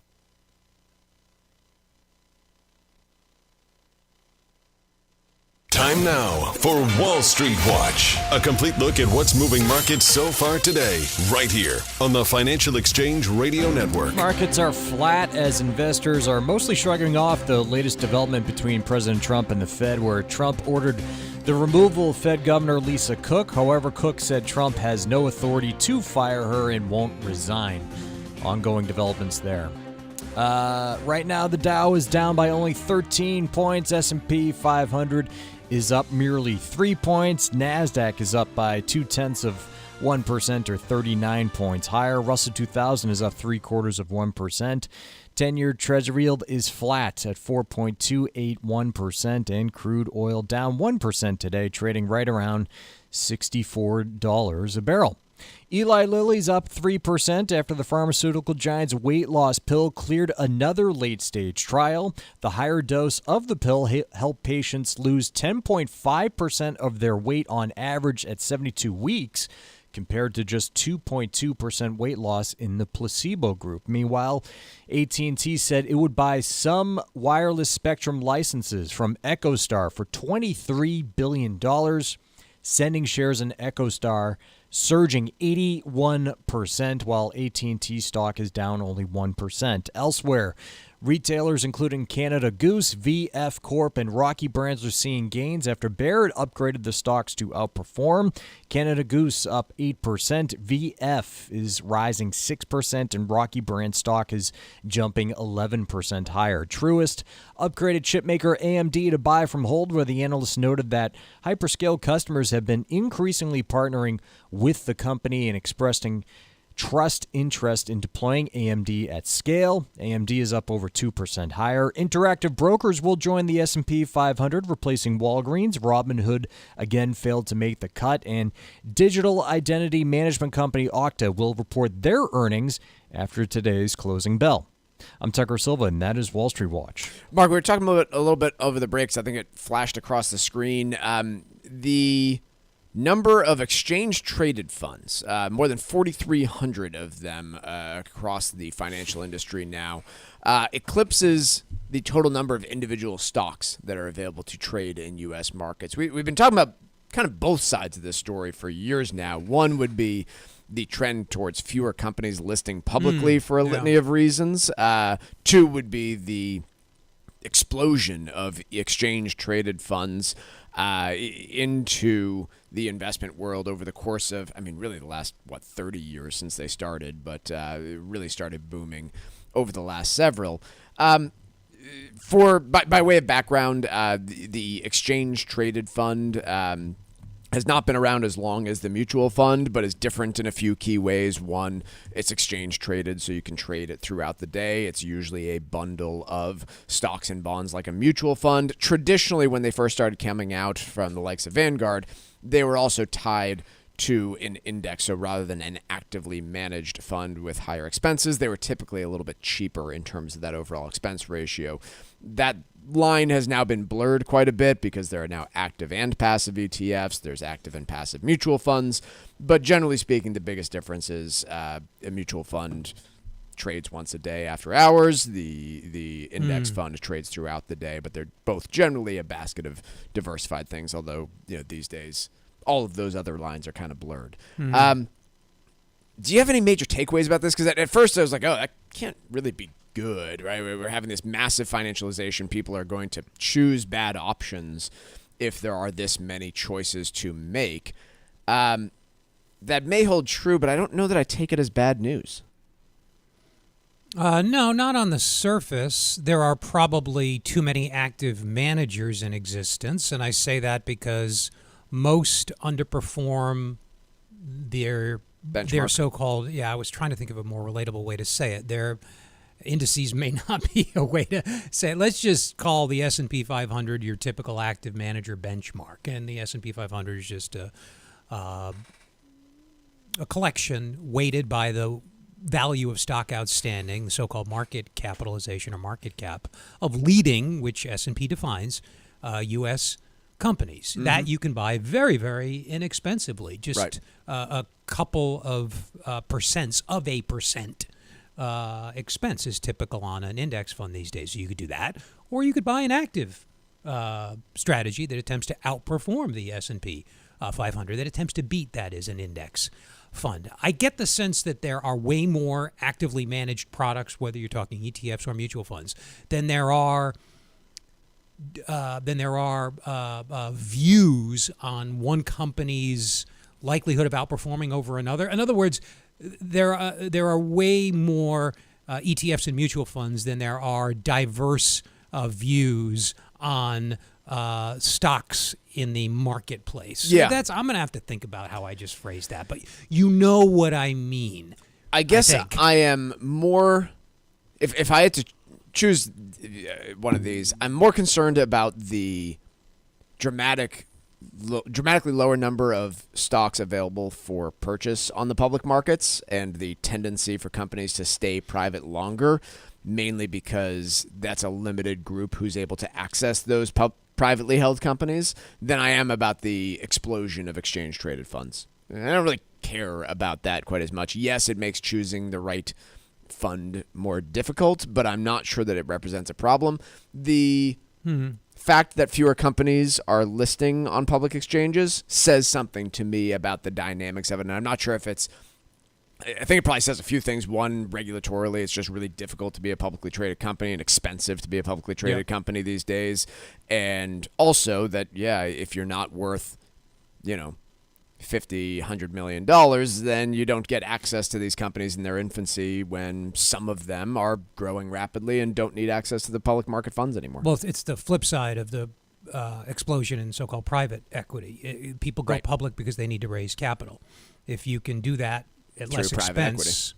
Time now for Wall Street Watch. A complete look at what's moving markets so far today, right here on the Financial Exchange Radio Network. Markets are flat as investors are mostly shrugging off the latest development between President Trump and the Fed, where Trump ordered the removal of Fed Governor Lisa Cook. However, Cook said Trump has no authority to fire her and won't resign. Ongoing developments there. Right now, the Dow is down by only 13 points. S&P 500 is up merely 3 points. NASDAQ is up by 0.2% or 39 points higher. Russell 2000 is up 0.75%. 10-year Treasury yield is flat at 4.281%, and crude oil down 1% today, trading right around $64 a barrel. Eli Lilly's up 3% after the pharmaceutical giant's weight loss pill cleared another late-stage trial. The higher dose of the pill helped patients lose 10.5% of their weight on average at 72 weeks, compared to just 2.2% weight loss in the placebo group. Meanwhile, AT&T said it would buy some wireless spectrum licenses from EchoStar for $23 billion. sending shares in EchoStar surging 81%, while AT&T stock is down only 1%. Elsewhere, retailers including Canada Goose, VF Corp, and Rocky Brands are seeing gains after Barron upgraded the stocks to outperform. Canada Goose up 8%, VF is rising 6%, and Rocky Brand stock is jumping 11% higher. Truist upgraded chipmaker AMD to buy from hold, where the analysts noted that hyperscale customers have been increasingly partnering with the company and expressing interest in deploying AMD at scale. AMD is up over 2% higher. Interactive Brokers will join the S&P 500, replacing Walgreens. Robinhood again failed to make the cut, and digital identity management company Okta will report their earnings after today's closing bell. I'm Tucker Silva, and that is Wall Street Watch. Mark, we were talking about a little bit over the breaks. I think it flashed across the screen. The number of exchange-traded funds, more than 4,300 of them across the financial industry now, eclipses the total number of individual stocks that are available to trade in U.S. markets. We've been talking about kind of both sides of this story for years now. One would be the trend towards fewer companies listing publicly for a litany of reasons. Two would be the explosion of exchange-traded funds into the investment world over the course of, really the last, 30 years since they started, but it really started booming over the last several. By way of background, the exchange-traded fund has not been around as long as the mutual fund, but is different in a few key ways. One, it's exchange-traded, so you can trade it throughout the day. It's usually a bundle of stocks and bonds like a mutual fund. Traditionally, when they first started coming out from the likes of Vanguard, they were also tied to an index. So rather than an actively managed fund with higher expenses, they were typically a little bit cheaper in terms of that overall expense ratio. That line has now been blurred quite a bit because there are now active and passive ETFs. There's active and passive mutual funds. But generally speaking, the biggest difference is a mutual fund trades once a day after hours. The index fund trades throughout the day, but they're both generally a basket of diversified things, although these days all of those other lines are kind of blurred. Do you have any major takeaways about this? Because at first I was like, oh, that can't really be good, right? We're having this massive financialization. People are going to choose bad options if there are this many choices to make. That may hold true, but I don't know that I take it as bad news. No, not on the surface. There are probably too many active managers in existence, and I say that because most underperform their so-called, I was trying to think of a more relatable way to say it. Their indices may not be a way to say it. Let's just call the S&P 500 your typical active manager benchmark, and the S&P 500 is just a collection weighted by the value of stock outstanding, the so-called market capitalization or market cap of leading, which S&P defines, U.S. companies that you can buy very, very inexpensively, just a couple of percents of a percent expense is typical on an index fund these days. So you could do that, or you could buy an active strategy that attempts to outperform the S&P 500, that attempts to beat that as an index fund. I get the sense that there are way more actively managed products, whether you're talking ETFs or mutual funds, than there are views on one company's likelihood of outperforming over another. In other words, there are way more ETFs and mutual funds than there are diverse views on stocks in the marketplace. Yeah. So I'm going to have to think about how I just phrased that, but you know what I mean. I guess I am more, if I had to choose one of these, I'm more concerned about the dramatically lower number of stocks available for purchase on the public markets and the tendency for companies to stay private longer, mainly because that's a limited group who's able to access those privately held companies, than I am about the explosion of exchange-traded funds. And I don't really care about that quite as much. Yes, it makes choosing the right fund more difficult, but I'm not sure that it represents a problem. The Fact that fewer companies are listing on public exchanges says something to me about the dynamics of it. And I'm not sure if I think it probably says a few things. One, regulatorily, it's just really difficult to be a publicly traded company and expensive to be a publicly traded company these days. And also that, if you're not worth, $50, $100 million, then you don't get access to these companies in their infancy when some of them are growing rapidly and don't need access to the public market funds anymore. Well, it's the flip side of the explosion in so-called private equity. People go public because they need to raise capital. If you can do that at less expense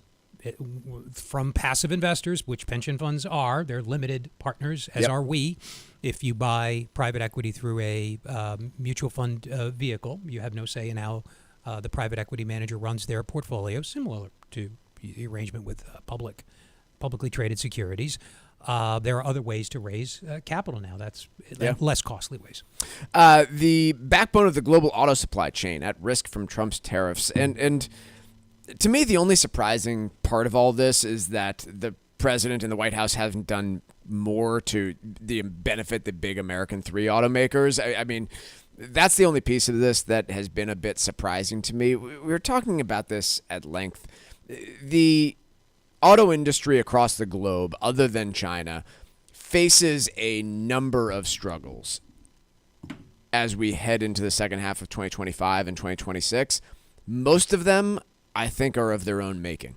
from passive investors, which pension funds are, they're limited partners, as are we. If you buy private equity through a mutual fund vehicle, you have no say in how the private equity manager runs their portfolio, similar to the arrangement with publicly traded securities. There are other ways to raise capital now. That's less costly ways. The backbone of the global auto supply chain at risk from Trump's tariffs. And to me, the only surprising part of all this is that the president and the White House haven't done more to benefit the big American three automakers. I mean, that's the only piece of this that has been a bit surprising to me. We were talking about this at length. The auto industry across the globe, other than China, faces a number of struggles as we head into the second half of 2025 and 2026. Most of them, I think, are of their own making.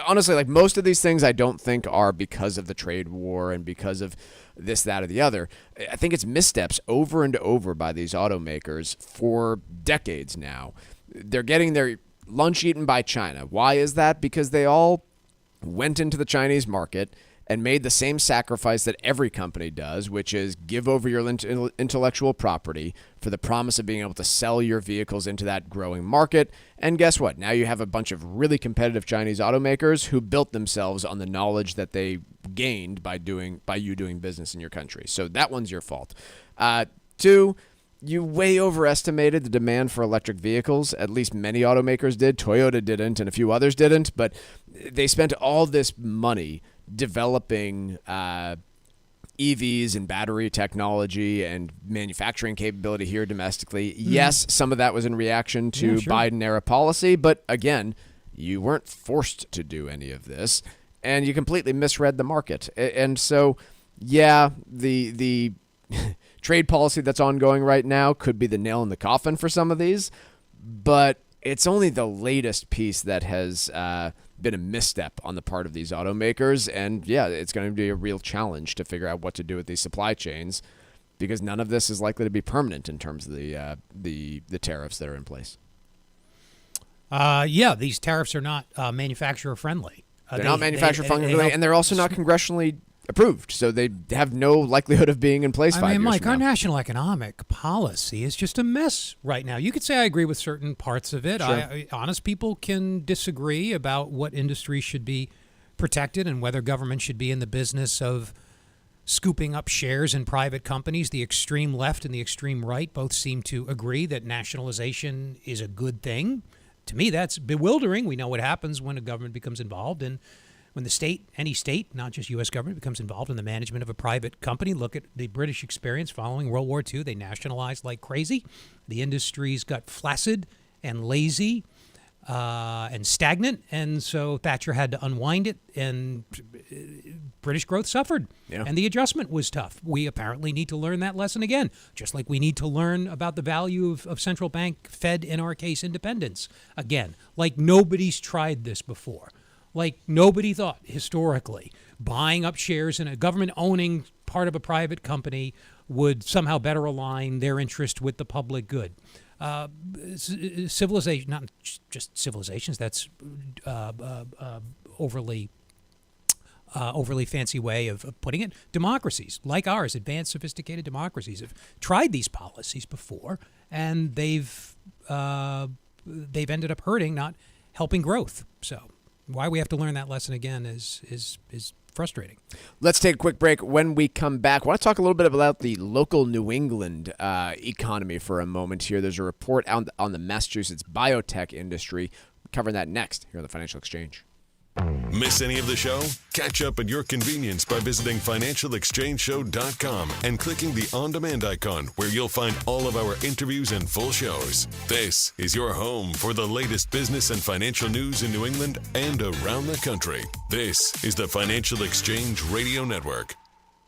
Honestly, most of these things I don't think are because of the trade war and because of this, that, or the other. I think it's missteps over and over by these automakers for decades now. They're getting their lunch eaten by China. Why is that? Because they all went into the Chinese market and made the same sacrifice that every company does, which is give over your intellectual property for the promise of being able to sell your vehicles into that growing market. And guess what? Now you have a bunch of really competitive Chinese automakers who built themselves on the knowledge that they gained by you doing business in your country. So that one's your fault. Two, you way overestimated the demand for electric vehicles. At least many automakers did. Toyota didn't, and a few others didn't. But they spent all this money developing EVs and battery technology and manufacturing capability here domestically. Yes, some of that was in reaction to Biden-era policy, but again, you weren't forced to do any of this, and you completely misread the market. And so, the trade policy that's ongoing right now could be the nail in the coffin for some of these, but it's only the latest piece that has been a misstep on the part of these automakers. And it's going to be a real challenge to figure out what to do with these supply chains, because none of this is likely to be permanent in terms of the tariffs that are in place. These tariffs are not manufacturer friendly. They're not manufacturer friendly, and they're also not congressionally approved, so they have no likelihood of being in place 5 years Mike, from our now. national economic policy is just a mess right now. You could say I agree with certain parts of it. Sure. Honest people can disagree about what industries should be protected and whether government should be in the business of scooping up shares in private companies. The extreme left and the extreme right both seem to agree that nationalization is a good thing. To me, that's bewildering. We know what happens when a government becomes involved in when the state, any state, not just U.S. government, becomes involved in the management of a private company. Look at the British experience following World War II. They nationalized like crazy. The industries got flaccid and lazy and stagnant, and so Thatcher had to unwind it, and British growth suffered, and the adjustment was tough. We apparently need to learn that lesson again, just like we need to learn about the value of central bank, Fed, in our case, independence again. Like nobody's tried this before. Like nobody thought historically buying up shares in a government owning part of a private company would somehow better align their interest with the public good. Civilization, not just civilizations, that's overly fancy way of putting it. Democracies like ours, advanced, sophisticated democracies, have tried these policies before, and they've ended up hurting, not helping growth. So why we have to learn that lesson again is frustrating. Let's take a quick break. When we come back, I want to talk a little bit about the local New England economy for a moment here. There's a report on the Massachusetts biotech industry. We're covering that next here on the Financial Exchange. Miss any of the show? Catch up at your convenience by visiting financialexchangeshow.com and clicking the on-demand icon where you'll find all of our interviews and full shows. This is your home for the latest business and financial news in New England and around the country. This is the Financial Exchange Radio Network.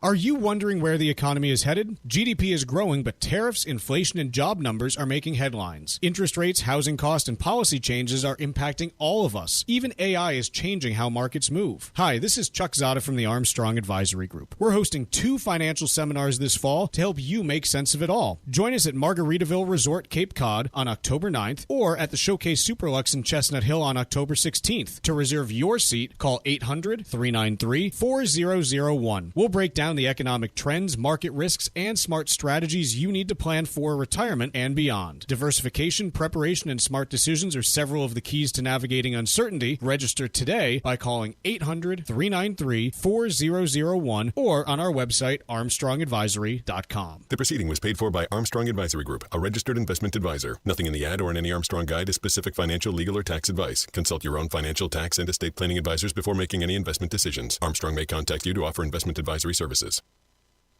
Are you wondering where the economy is headed? GDP is growing, but tariffs, inflation, and job numbers are making headlines. Interest rates, housing costs, and policy changes are impacting all of us. Even AI is changing how markets move. Hi, this is Chuck Zada from the Armstrong Advisory Group. We're hosting 2 financial seminars this fall to help you make sense of it all. Join us at Margaritaville Resort, Cape Cod on October 9th or at the Showcase Superlux in Chestnut Hill on October 16th. To reserve your seat, call 800-393-4001. We'll break down the economic trends, market risks, and smart strategies you need to plan for retirement and beyond. Diversification, preparation, and smart decisions are several of the keys to navigating uncertainty. Register today by calling 800-393-4001 or on our website, armstrongadvisory.com. The proceeding was paid for by Armstrong Advisory Group, a registered investment advisor. Nothing in the ad or in any Armstrong guide is specific financial, legal, or tax advice. Consult your own financial, tax, and estate planning advisors before making any investment decisions. Armstrong may contact you to offer investment advisory services.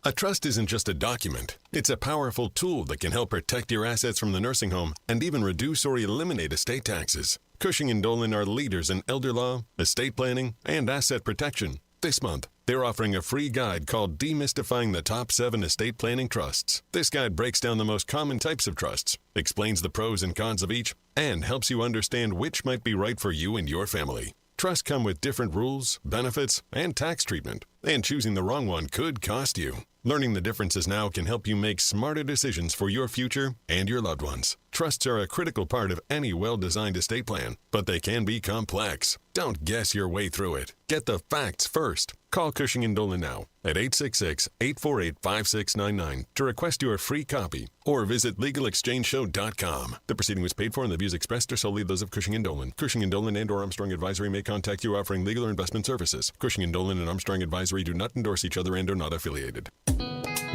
A trust isn't just a document. It's a powerful tool that can help protect your assets from the nursing home and even reduce or eliminate estate taxes. Cushing & Dolan are leaders in elder law, estate planning, and asset protection. This month, they're offering a free guide called Demystifying the Top 7 Estate Planning Trusts. This guide breaks down the most common types of trusts, explains the pros and cons of each, and helps you understand which might be right for you and your family. Trusts come with different rules, benefits, and tax treatment, and choosing the wrong one could cost you. Learning the differences now can help you make smarter decisions for your future and your loved ones. Trusts are a critical part of any well-designed estate plan, but they can be complex. Don't guess your way through it. Get the facts first. Call Cushing & Dolan now at 866-848-5699 to request your free copy or visit LegalExchangeShow.com. The proceeding was paid for and the views expressed are solely those of Cushing & Dolan. Cushing & Dolan and or Armstrong Advisory may contact you offering legal or investment services. Cushing & Dolan and Armstrong Advisory do not endorse each other and are not affiliated.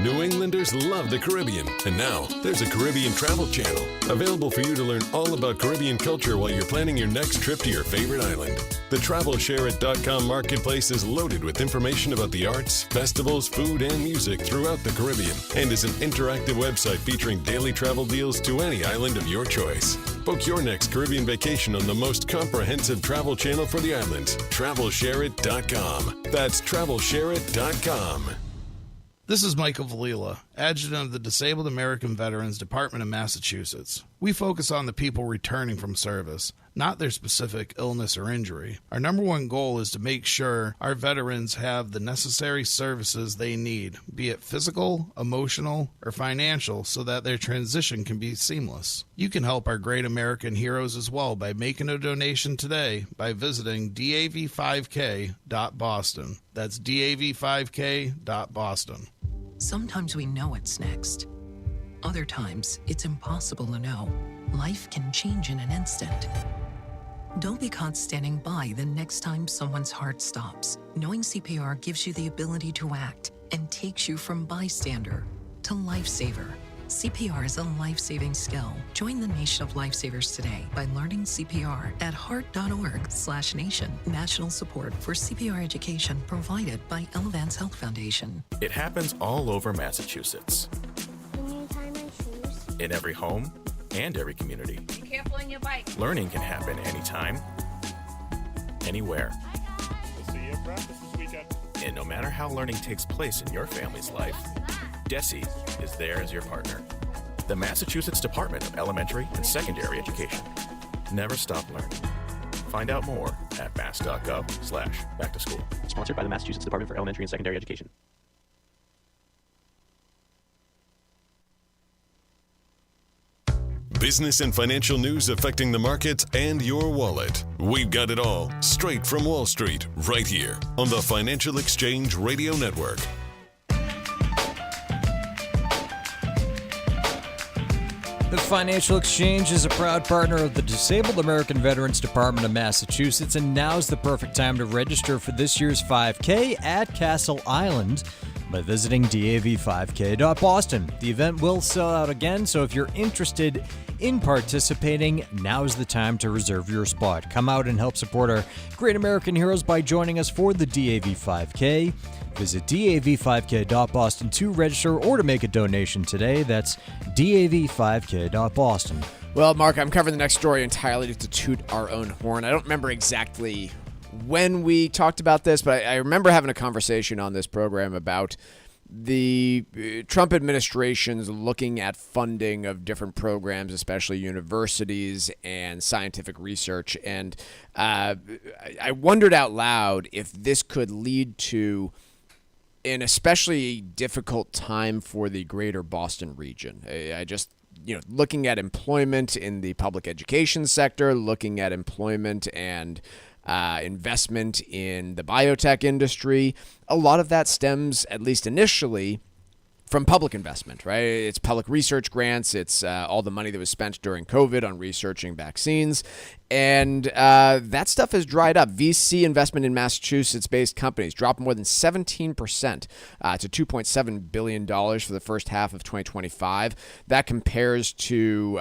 New Englanders love the Caribbean, and now there's a Caribbean travel channel available for you to learn all about Caribbean culture while you're planning your next trip to your favorite island. The TravelShareIt.com marketplace is loaded with information about the arts, festivals, food, and music throughout the Caribbean, and is an interactive website featuring daily travel deals to any island of your choice. Book your next Caribbean vacation on the most comprehensive travel channel for the islands, TravelShareIt.com. That's TravelShareIt.com. This is Michael Valila, Adjutant of the Disabled American Veterans Department of Massachusetts. We focus on the people returning from service, not their specific illness or injury. Our number one goal is to make sure our veterans have the necessary services they need, be it physical, emotional, or financial, so that their transition can be seamless. You can help our great American heroes as well by making a donation today by visiting dav5k.boston. That's dav5k.boston. Sometimes we know it's next. Other times, it's impossible to know. Life can change in an instant. Don't be caught standing by the next time someone's heart stops. Knowing CPR gives you the ability to act and takes you from bystander to lifesaver. CPR is a life-saving skill. Join the nation of lifesavers today by learning CPR at heart.org/nation. National support for CPR education provided by Elevance Health Foundation. It happens all over Massachusetts. Can you tie my shoes? In every home and every community. Be careful on your bike. Learning can happen anytime, anywhere. We'll see you at practice this weekend. And no matter how learning takes place in your family's life, DESE is there as your partner. The Massachusetts Department of Elementary and Secondary Education. Never stop learning. Find out more at mass.gov/back-to-school. Sponsored by the Massachusetts Department for Elementary and Secondary Education. Business and financial news affecting the markets and your wallet. We've got it all straight from Wall Street right here on the Financial Exchange Radio Network. The Financial Exchange is a proud partner of the Disabled American Veterans Department of Massachusetts, and now's the perfect time to register for this year's 5K at Castle Island. by visiting dav5k.boston. The event will sell out again, so if you're interested in participating, now's the time to reserve your spot. Come out and help support our great American heroes by joining us for the DAV5K. Visit dav5k.boston to register or to make a donation today. That's dav5k.boston. Well, Mark, I'm covering the next story entirely just to toot our own horn. I don't remember exactly when we talked about this, but I remember having a conversation on this program about the Trump administration's looking at funding of different programs, especially universities and scientific research. And I wondered out loud if this could lead to an especially difficult time for the greater Boston region. I just, looking at employment in the public education sector, looking at employment and investment in the biotech industry, a lot of that stems, at least initially, from public investment, right? It's public research grants. It's all the money that was spent during COVID on researching vaccines. And that stuff has dried up. VC investment in Massachusetts-based companies dropped more than 17% to $2.7 billion for the first half of 2025. That compares to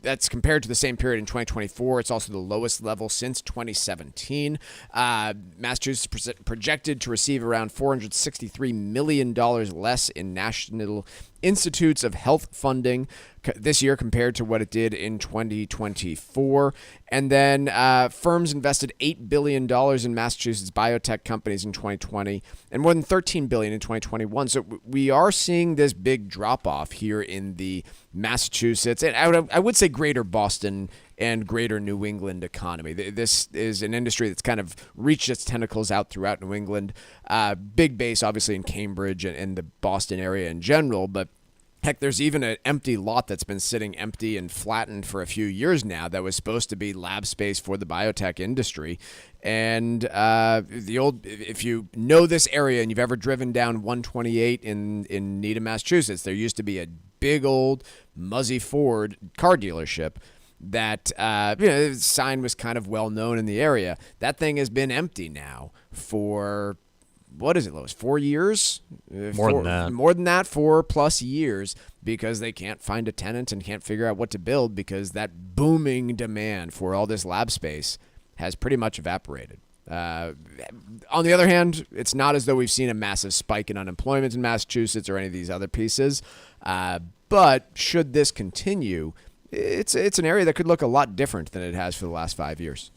That's compared to the same period in 2024. It's also the lowest level since 2017. Massachusetts projected to receive around $463 million less in National Institutes of Health funding this year compared to what it did in 2024. And then firms invested $8 billion in Massachusetts biotech companies in 2020 and more than $13 billion in 2021. So we are seeing this big drop-off here in the Massachusetts, and I would say greater Boston and greater New England economy. This is an industry that's kind of reached its tentacles out throughout New England. Big base, obviously, in Cambridge and the Boston area in general, but heck, there's even an empty lot that's been sitting empty and flattened for a few years now that was supposed to be lab space for the biotech industry. And if you know this area and you've ever driven down 128 in Needham, Massachusetts, there used to be a big old Muzzy Ford car dealership that the sign was kind of well known in the area. That thing has been empty now for, what is it, Lois? 4 years? More than that. More than that, 4+ years, because they can't find a tenant and can't figure out what to build because that booming demand for all this lab space has pretty much evaporated. On the other hand, it's not as though we've seen a massive spike in unemployment in Massachusetts or any of these other pieces. But should this continue, it's an area that could look a lot different than it has for the last 5 years.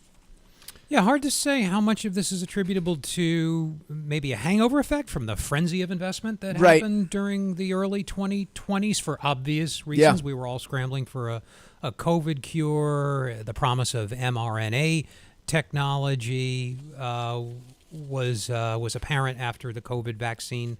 Yeah, hard to say how much of this is attributable to maybe a hangover effect from the frenzy of investment that happened during the early 2020s for obvious reasons. Yeah. We were all scrambling for a COVID cure. The promise of mRNA technology was apparent after the COVID vaccine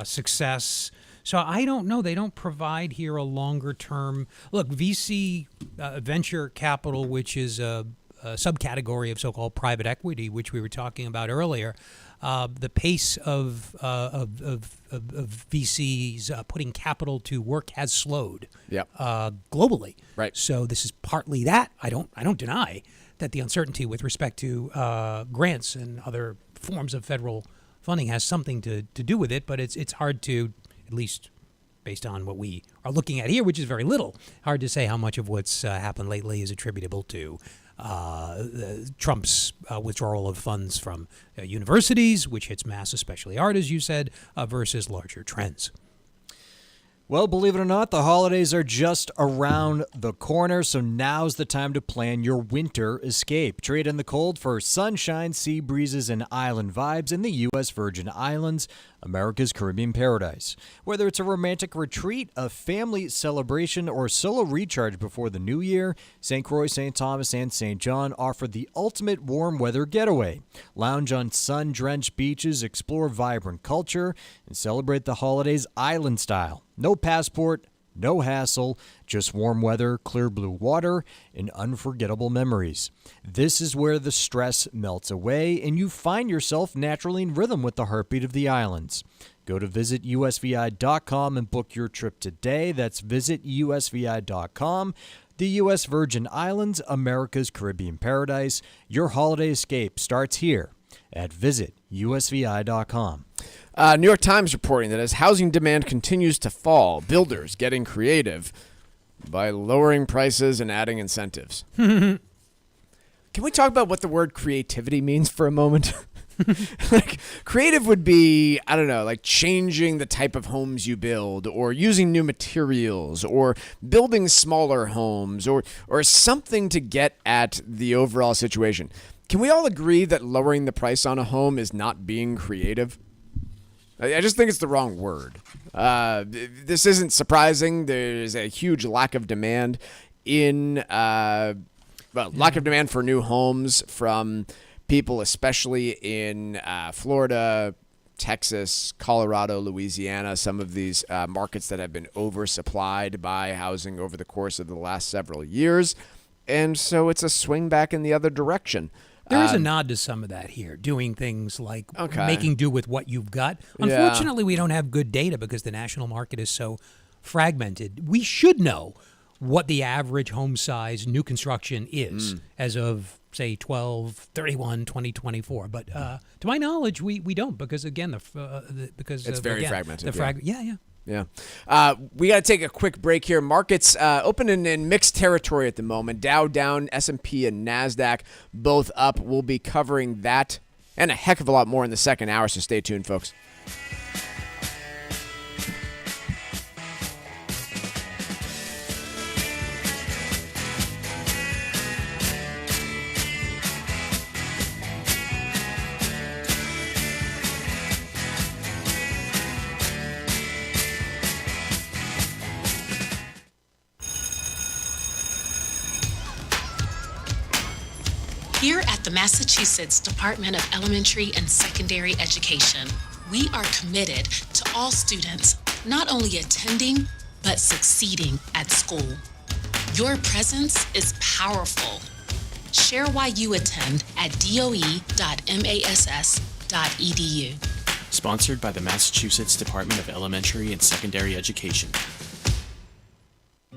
success. So I don't know. They don't provide here a longer term. Look, VC venture capital, which is a subcategory of so-called private equity, which we were talking about earlier, the pace of VCs putting capital to work has slowed globally. Right. So this is partly that. I don't deny that the uncertainty with respect to grants and other forms of federal funding has something to do with it, but it's hard to, at least based on what we are looking at here, which is very little, hard to say how much of what's happened lately is attributable to Trump's withdrawal of funds from universities, which hits mass, especially art, as you said, versus larger trends. Well, believe it or not, the holidays are just around the corner, so now's the time to plan your winter escape. Trade in the cold for sunshine, sea breezes, and island vibes in the U.S. Virgin Islands, America's Caribbean paradise. Whether it's a romantic retreat, a family celebration, or solo recharge before the new year, St. Croix, St. Thomas, and St. John offer the ultimate warm weather getaway. Lounge on sun-drenched beaches, explore vibrant culture, and celebrate the holidays island style. No passport, no hassle, just warm weather, clear blue water, and unforgettable memories. This is where the stress melts away and you find yourself naturally in rhythm with the heartbeat of the islands. Go to visitusvi.com and book your trip today. That's visitusvi.com. The U.S. Virgin Islands, America's Caribbean paradise. Your holiday escape starts here at visitusvi.com. New York Times reporting that as housing demand continues to fall, builders getting creative by lowering prices and adding incentives. Can we talk about what the word creativity means for a moment? Like, creative would be, I don't know, like changing the type of homes you build, or using new materials, or building smaller homes, or something to get at the overall situation. Can we all agree that lowering the price on a home is not being creative? I just think it's the wrong word. This isn't surprising. There's a huge lack of demand lack of demand for new homes from people, especially in Florida, Texas, Colorado, Louisiana, some of these markets that have been oversupplied by housing over the course of the last several years. And so it's a swing back in the other direction. There is a nod to some of that here, doing things like making do with what you've got. Unfortunately, we don't have good data because the national market is so fragmented. We should know what the average home size new construction is as of, say, 12/31/2024. But to my knowledge, we don't, because, again, because it's very fragmented. Yeah. We got to take a quick break here. Markets open in mixed territory at the moment. Dow down, S&P and NASDAQ both up. We'll be covering that and a heck of a lot more in the second hour, so stay tuned, folks. Here at the Massachusetts Department of Elementary and Secondary Education, we are committed to all students not only attending, but succeeding at school. Your presence is powerful. Share why you attend at doe.mass.edu. Sponsored by the Massachusetts Department of Elementary and Secondary Education.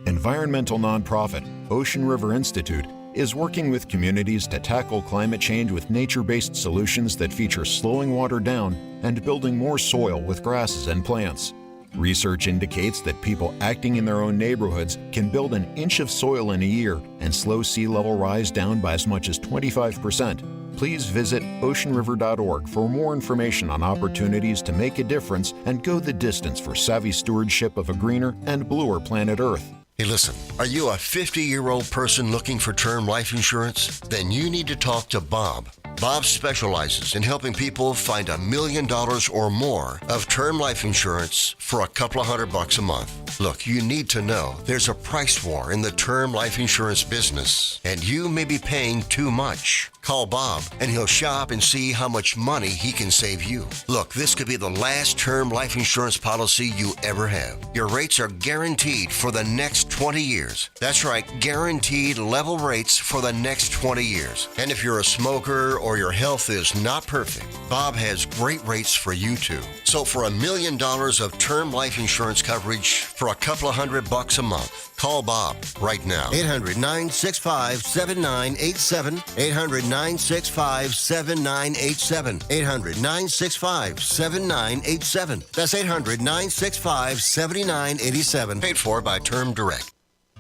Environmental nonprofit Ocean River Institute is working with communities to tackle climate change with nature-based solutions that feature slowing water down and building more soil with grasses and plants. Research indicates that people acting in their own neighborhoods can build an inch of soil in a year and slow sea level rise down by as much as 25%. Please visit oceanriver.org for more information on opportunities to make a difference and go the distance for savvy stewardship of a greener and bluer planet Earth. Hey, listen, are you a 50-year-old person looking for term life insurance? Then you need to talk to Bob. Bob specializes in helping people find $1 million or more of term life insurance for a couple of $100 a month. Look, you need to know there's a price war in the term life insurance business, and you may be paying too much. Call Bob, and he'll shop and see how much money he can save you. Look, this could be the last term life insurance policy you ever have. Your rates are guaranteed for the next 20 years. That's right, guaranteed level rates for the next 20 years. And if you're a smoker or your health is not perfect, Bob has great rates for you too. So for $1 million of term life insurance coverage for a couple of $100 a month, call Bob right now. 800-965-7987. 800-965-7987. 800-965-7987. That's 800-965-7987. Paid for by Term Direct.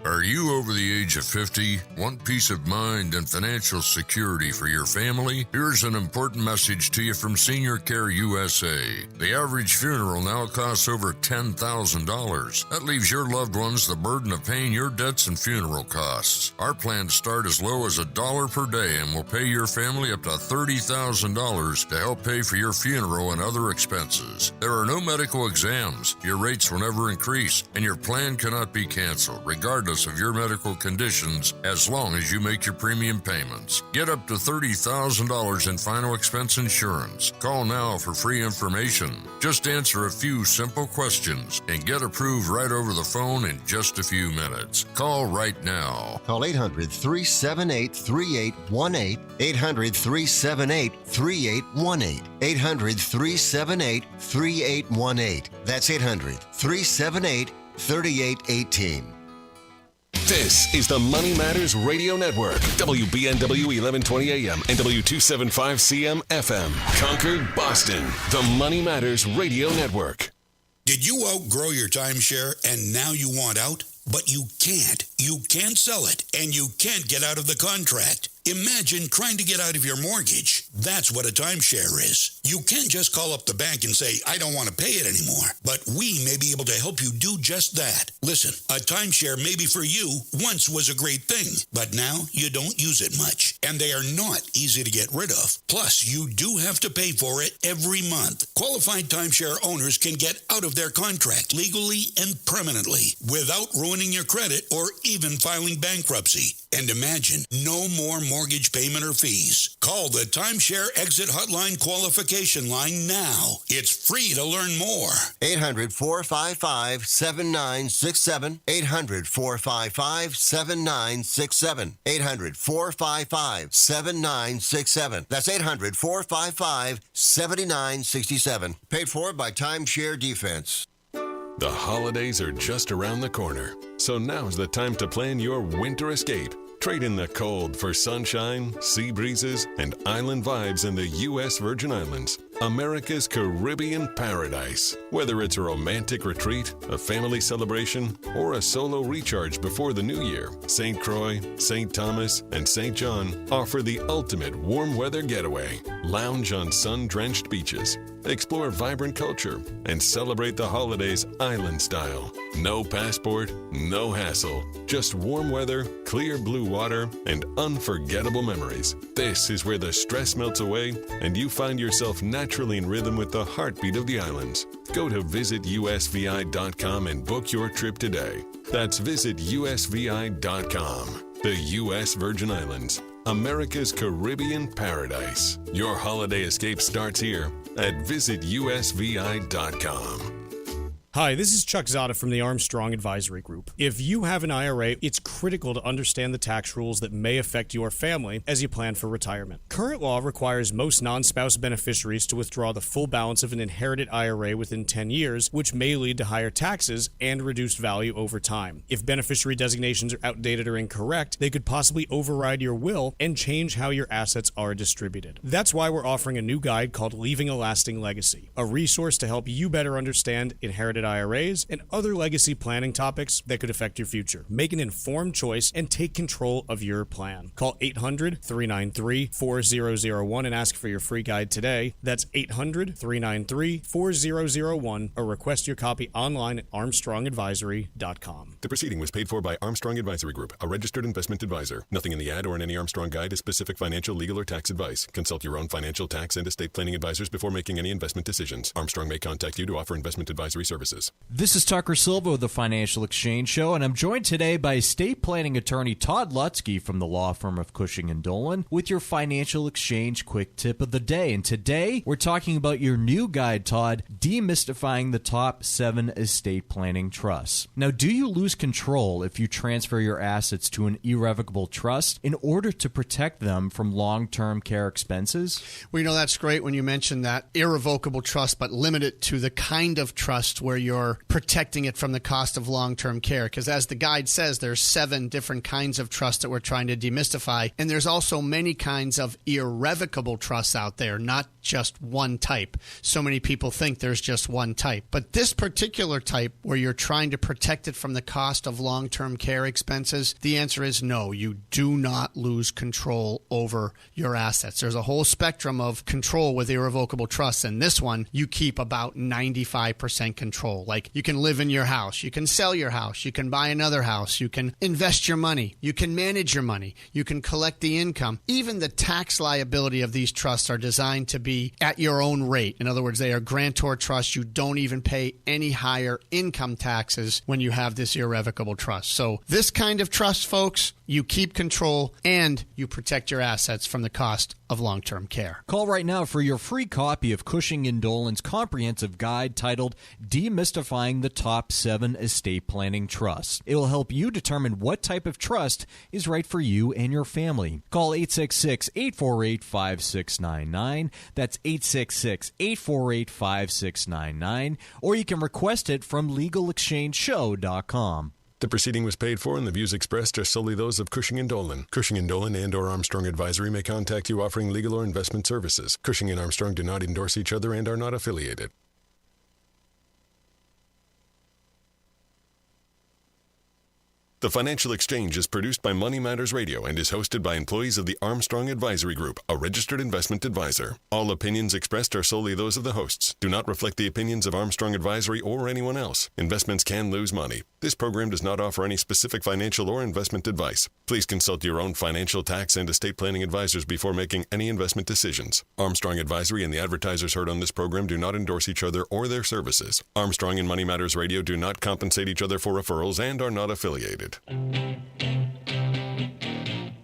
Are you over the age of 50? Want peace of mind and financial security for your family? Here's an important message to you from Senior Care USA. The average funeral now costs over $10,000. That leaves your loved ones the burden of paying your debts and funeral costs. Our plans start as low as $1 per day and will pay your family up to $30,000 to help pay for your funeral and other expenses. There are no medical exams. Your rates will never increase, and your plan cannot be canceled, regardless of your medical conditions, as long as you make your premium payments. Get up to $30,000 in final expense insurance. Call now for free information. Just answer a few simple questions and get approved right over the phone in just a few minutes. Call right now. Call 800-378-3818. 800-378-3818. 800-378-3818. That's 800-378-3818. This is the Money Matters Radio Network. WBNW 1120 AM and W275CM FM. Concord, Boston. The Money Matters Radio Network. Did you outgrow your timeshare and now you want out? But you can't. You can't sell it, and you can't get out of the contract. Imagine trying to get out of your mortgage. That's what a timeshare is. You can't just call up the bank and say, I don't want to pay it anymore. But we may be able to help you do just that. Listen, a timeshare maybe for you once was a great thing, but now you don't use it much. And they are not easy to get rid of. Plus, you do have to pay for it every month. Qualified timeshare owners can get out of their contract legally and permanently without ruining your credit or even filing bankruptcy. And imagine, no more mortgage payment or fees. Call the Timeshare Exit Hotline qualification line now. It's free to learn more. 800-455-7967. 800-455-7967. 800-455-7967. That's 800-455-7967. Paid for by Timeshare Defense. The holidays are just around the corner, so now's the time to plan your winter escape. Trade in the cold for sunshine, sea breezes, and island vibes in the U.S. Virgin Islands, America's Caribbean paradise. Whether it's a romantic retreat, a family celebration, or a solo recharge before the new year, St. Croix, St. Thomas, and St. John offer the ultimate warm weather getaway. Lounge on sun-drenched beaches, explore vibrant culture, and celebrate the holidays island style. No passport, no hassle, just warm weather, clear blue water, and unforgettable memories. This is where the stress melts away and you find yourself naturally in rhythm with the heartbeat of the islands. Go to visitusvi.com and book your trip today. That's visitusvi.com. The U.S. Virgin Islands, America's Caribbean paradise. Your holiday escape starts here at visitusvi.com. Hi, this is Chuck Zada from the Armstrong Advisory Group. If you have an IRA, it's critical to understand the tax rules that may affect your family as you plan for retirement. Current law requires most non-spouse beneficiaries to withdraw the full balance of an inherited IRA within 10 years, which may lead to higher taxes and reduced value over time. If beneficiary designations are outdated or incorrect, they could possibly override your will and change how your assets are distributed. That's why we're offering a new guide called Leaving a Lasting Legacy, a resource to help you better understand inherited IRAs and other legacy planning topics that could affect your future. Make an informed choice and take control of your plan. Call 800-393-4001 and ask for your free guide today. That's 800-393-4001 or request your copy online at armstrongadvisory.com. The proceeding was paid for by Armstrong Advisory Group, a registered investment advisor. Nothing in the ad or in any Armstrong guide is specific financial, legal, or tax advice. Consult your own financial, tax, and estate planning advisors before making any investment decisions. Armstrong may contact you to offer investment advisory services. This is Tucker Silva of the Financial Exchange Show, and I'm joined today by estate planning attorney Todd Lutzke from the law firm of Cushing & Dolan with your Financial Exchange quick tip of the day. And today, we're talking about your new guide, Todd, Demystifying the Top 7 Estate Planning Trusts. Now, do you lose control if you transfer your assets to an irrevocable trust in order to protect them from long-term care expenses? Well, that's great when you mention that irrevocable trust, but limit it to the kind of trust where you're protecting it from the cost of long-term care. Because as the guide says, there's 7 different kinds of trusts that we're trying to demystify. And there's also many kinds of irrevocable trusts out there, not just one type. So many people think there's just one type. But this particular type, where you're trying to protect it from the cost of long-term care expenses, the answer is no. You do not lose control over your assets. There's a whole spectrum of control with irrevocable trusts. And this one, you keep about 95% control. Like, you can live in your house, you can sell your house, you can buy another house, you can invest your money, you can manage your money, you can collect the income. Even the tax liability of these trusts are designed to be at your own rate. In other words, they are grantor trusts. You don't even pay any higher income taxes when you have this irrevocable trust. So this kind of trust, folks, you keep control and you protect your assets from the cost of long-term care. Call right now for your free copy of Cushing & Dolan's comprehensive guide titled Demystifying the Top 7 Estate Planning Trusts. It will help you determine what type of trust is right for you and your family. Call 866-848-5699. That's 866-848-5699. Or you can request it from LegalExchangeShow.com. The proceeding was paid for and the views expressed are solely those of Cushing & Dolan. Cushing & Dolan and or Armstrong Advisory may contact you offering legal or investment services. Cushing and Armstrong do not endorse each other and are not affiliated. The Financial Exchange is produced by Money Matters Radio and is hosted by employees of the Armstrong Advisory Group, a registered investment advisor. All opinions expressed are solely those of the hosts, do not reflect the opinions of Armstrong Advisory or anyone else. Investments can lose money. This program does not offer any specific financial or investment advice. Please consult your own financial, tax, and estate planning advisors before making any investment decisions. Armstrong Advisory and the advertisers heard on this program do not endorse each other or their services. Armstrong and Money Matters Radio do not compensate each other for referrals and are not affiliated.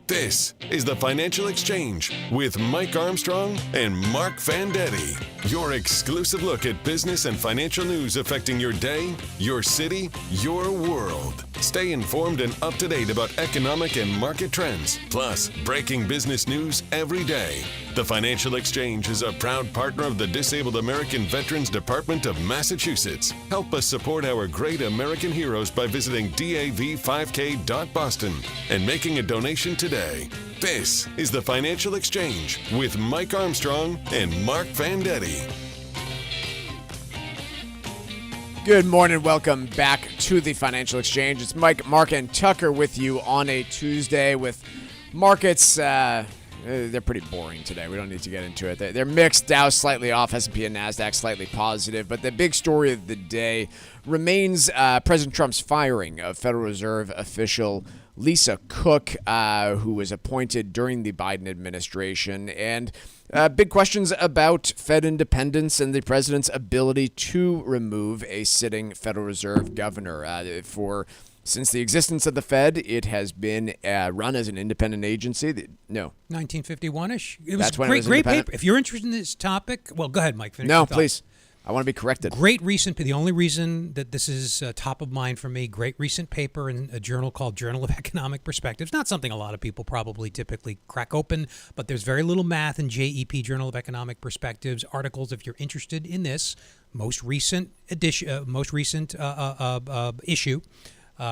This is the Financial Exchange with Mike Armstrong and Marc Fandetti. Your exclusive look at business and financial news affecting your day, your city, your world. Stay informed and up to date about economic and market trends, plus breaking business news every day. The Financial Exchange is a proud partner of the Disabled American Veterans Department of Massachusetts. Help us support our great American heroes by visiting dav5k.boston and making a donation today. This is the Financial Exchange with Mike Armstrong and Marc Fandetti. Good morning. Welcome back to the Financial Exchange. It's Mike, Mark, and Tucker with you on a Tuesday with markets. They're pretty boring today. We don't need to get into it. They're mixed. Dow slightly off. S&P and NASDAQ slightly positive. But the big story of the day remains President Trump's firing of Federal Reserve official Lisa Cook, who was appointed during the Biden administration. And big questions about Fed independence and the president's ability to remove a sitting Federal Reserve governor. Since the existence of the Fed, it has been run as an independent agency. 1951-ish. It was great paper. If you're interested in this topic, well, go ahead, Mike. Finish No, please. I want to be corrected. Great recent. The only reason that this is top of mind for me, great recent paper in a journal called Journal of Economic Perspectives. Not something a lot of people probably typically crack open, but there's very little math in JEP, Journal of Economic Perspectives articles. If you're interested in this most recent edition, issue